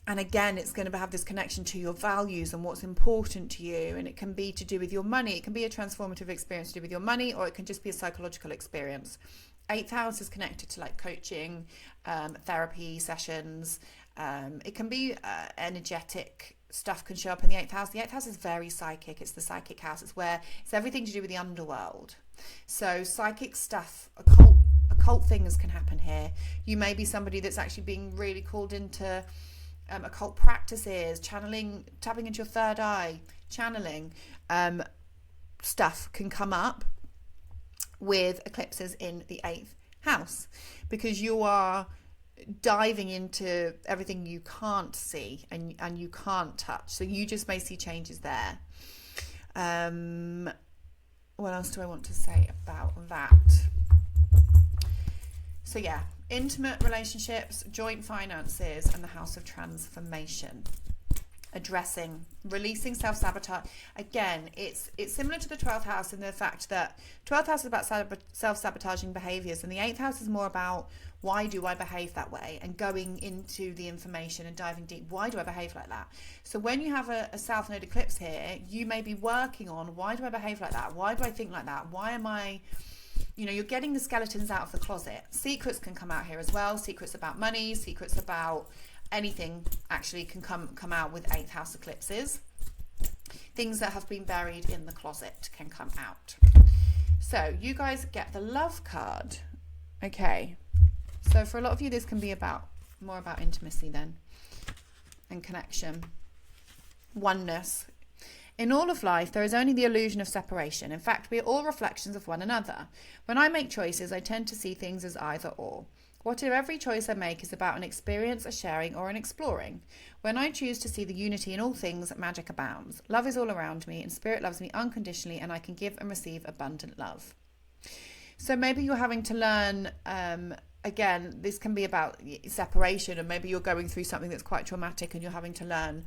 And again, it's going to have this connection to your values and what's important to you. And it can be to do with your money. It can be a transformative experience to do with your money, or it can just be a psychological experience. 8th house is connected to like coaching, therapy sessions. It can be energetic stuff can show up in the 8th house. The 8th house is very psychic. It's the psychic house. It's everything to do with the underworld. So psychic stuff, occult things can happen here. You may be somebody that's actually being really called into occult practices, channeling, tapping into your third eye, channeling. Stuff can come up with eclipses in the 8th house, because you are diving into everything you can't see and you can't touch. So you just may see changes there. What else do I want to say about that? So yeah, intimate relationships, joint finances, and the house of transformation. Addressing, releasing self-sabotage. Again, it's similar to the 12th house in the fact that 12th house is about self-sabotaging behaviors, and the 8th house is more about, why do I behave that way, and going into the information and diving deep. Why do I behave like that? So when you have a South Node eclipse here, you may be working on, why do I behave like that? Why do I think like that? Why am I, you're getting the skeletons out of the closet. Secrets can come out here as well. Secrets about money, secrets about anything actually can come out with 8th house eclipses. Things that have been buried in the closet can come out. So you guys get the love card. Okay. So for a lot of you, this can be more about intimacy then, and connection. oneness. In all of life, there is only the illusion of separation. In fact, we are all reflections of one another. When I make choices, I tend to see things as either or. What if every choice I make is about an experience, a sharing, or an exploring? When I choose to see the unity in all things, magic abounds. Love is all around me, and spirit loves me unconditionally, and I can give and receive abundant love. So maybe you're having to learn, again, this can be about separation, and maybe you're going through something that's quite traumatic and you're having to learn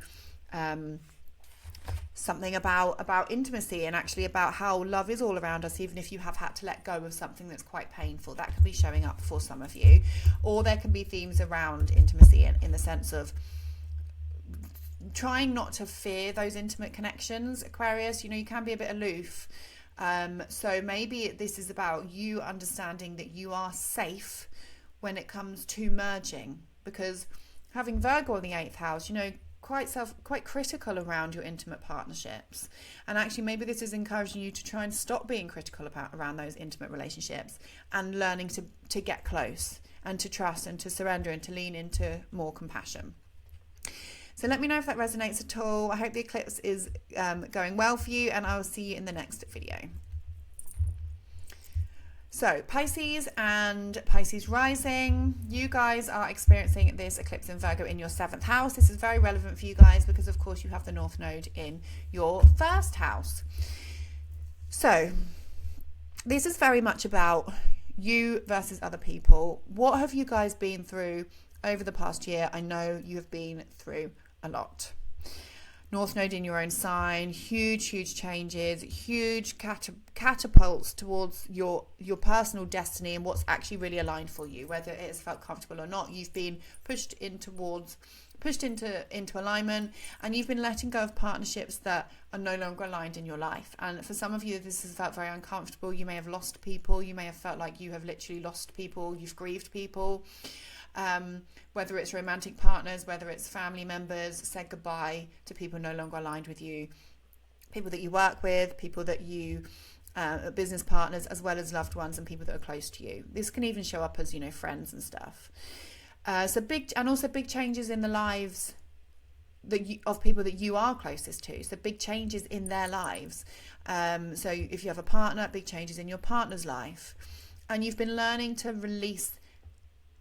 something about intimacy, and actually about how love is all around us, even if you have had to let go of something that's quite painful. That can be showing up for some of you. Or there can be themes around intimacy in the sense of trying not to fear those intimate connections. Aquarius, you can be a bit aloof. So maybe this is about you understanding that you are safe when it comes to merging, because having Virgo in the 8th house, quite critical around your intimate partnerships. And actually maybe this is encouraging you to try and stop being critical around those intimate relationships and learning to get close and to trust and to surrender and to lean into more compassion. So let me know if that resonates at all. I hope the eclipse is going well for you, and I will see you in the next video. So Pisces and Pisces rising, you guys are experiencing this eclipse in Virgo in your 7th house. This is very relevant for you guys because, of course, you have the North Node in your 1st house. So this is very much about you versus other people. What have you guys been through over the past year? I know you have been through a lot. North Node in your own sign, huge changes, huge catapults towards your personal destiny and what's actually really aligned for you, whether it has felt comfortable or not. You've been pushed into alignment, and you've been letting go of partnerships that are no longer aligned in your life. And for some of you, this has felt very uncomfortable. You may have lost people. You may have felt like you have literally lost people. You've grieved people. Whether it's romantic partners, whether it's family members, said goodbye to people no longer aligned with you, people that you work with, people that you business partners, as well as loved ones and people that are close to you. This can even show up as friends and stuff. So big changes in the lives of people that you are closest to. So big changes in their lives. So if you have a partner, big changes in your partner's life, and you've been learning to release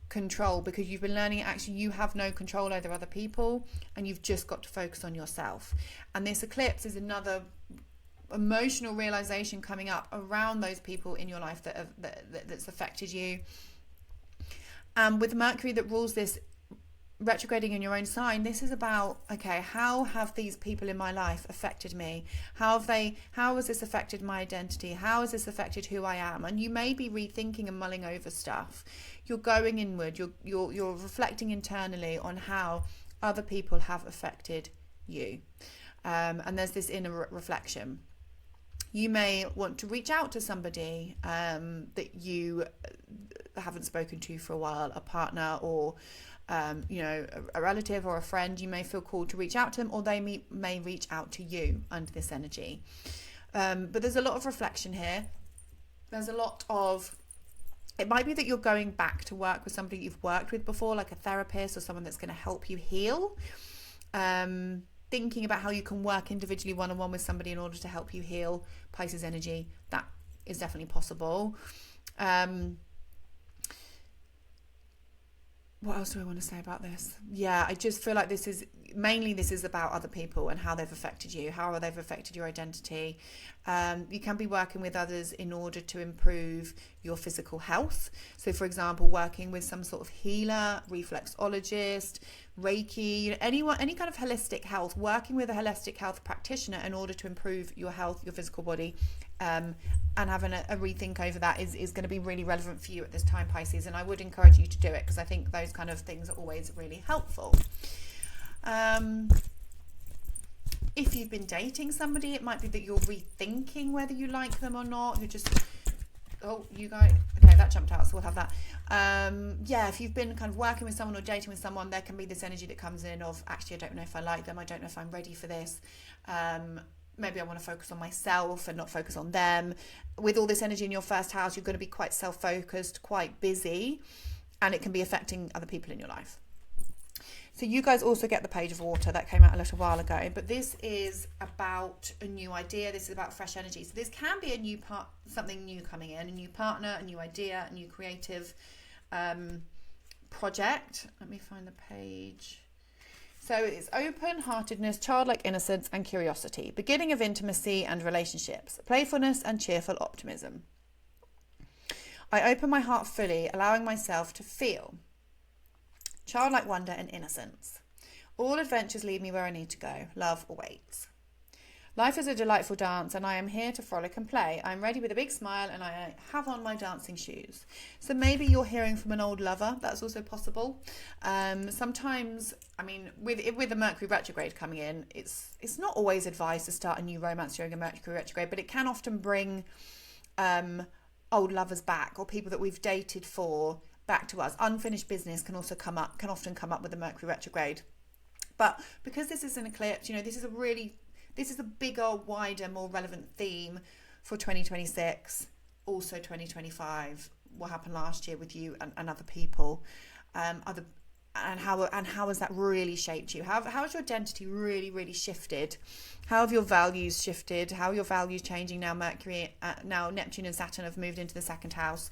control, because you've been learning actually you have no control over other people, and you've just got to focus on yourself. And this eclipse is another emotional realization coming up around those people in your life that's affected you. With Mercury that rules this retrograding in your own sign, this is about, okay, how have these people in my life affected me? How has this affected my identity? How has this affected who I am? And you may be rethinking and mulling over stuff. You're going inward. You're reflecting internally on how other people have affected you. And there's this inner reflection. You may want to reach out to somebody that you haven't spoken to for a while, a partner or a relative or a friend. You may feel called to reach out to them, or they may reach out to you under this energy. But there's a lot of reflection here. There's a lot of, it might be that you're going back to work with somebody you've worked with before, like a therapist or someone that's going to help you heal. Thinking about how you can work individually one-on-one with somebody in order to help you heal. Pisces energy, that is definitely possible. What else do I want to say about this? Yeah, I just feel like this is about other people and how they've affected you, how they've affected your identity. You can be working with others in order to improve your physical health. So, for example, working with some sort of healer, reflexologist, Reiki, any kind of holistic health, working with a holistic health practitioner in order to improve your health, your physical body, and having a rethink over that is going to be really relevant for you at this time, Pisces. And I would encourage you to do it, because I think those kind of things are always really helpful. If you've been dating somebody, it might be that you're rethinking whether you like them or not. You're just, you guys, okay, that jumped out, so we'll have that. If you've been kind of working with someone or dating with someone, there can be this energy that comes in of, actually, I don't know if I like them. I don't know if I'm ready for this. Maybe I want to focus on myself and not focus on them. With all this energy in your 1st house, you're going to be quite self-focused, quite busy, and it can be affecting other people in your life. So you guys also get the Page of Water that came out a little while ago, but this is about a new idea. This is about fresh energy. So this can be a new part, something new coming in, a new partner, a new idea, a new creative project. Let me find the page. So it's open-heartedness, childlike innocence and curiosity, beginning of intimacy and relationships, playfulness and cheerful optimism. I open my heart fully, allowing myself to feel. Childlike wonder and innocence. All adventures lead me where I need to go. Love awaits. Life is a delightful dance and I am here to frolic and play. I am ready with a big smile and I have on my dancing shoes. So maybe you're hearing from an old lover. That's also possible. Sometimes, I mean, with the Mercury retrograde coming in, it's not always advised to start a new romance during a Mercury retrograde, but it can often bring old lovers back, or people that we've dated for back to us. Unfinished business can often come up with the Mercury retrograde. But because this is an eclipse, you know, this is a bigger, wider, more relevant theme for 2026, also 2025, what happened last year with you and other people, and how has that really shaped you? How has your identity really shifted? How have your values shifted? How are your values changing now? Now Neptune and Saturn have moved into the second house.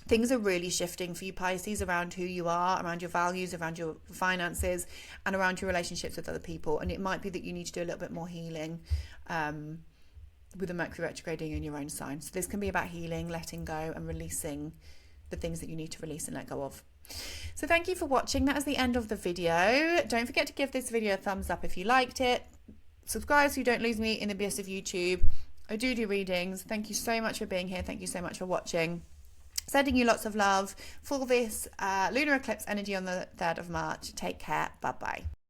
Things are really shifting for you, Pisces, around who you are, around your values, around your finances, and around your relationships with other people. And it might be that you need to do a little bit more healing with the Mercury retrograding in your own sign. So this can be about healing, letting go, and releasing the things that you need to release and let go of. So thank you for watching. That is the end of the video. Don't forget to give this video a thumbs up if you liked it. Subscribe so you don't lose me in the abyss of YouTube. I do readings. Thank you so much for being here. Thank you so much for watching. Sending you lots of love for this lunar eclipse energy on the 3rd of March. Take care. Bye-bye.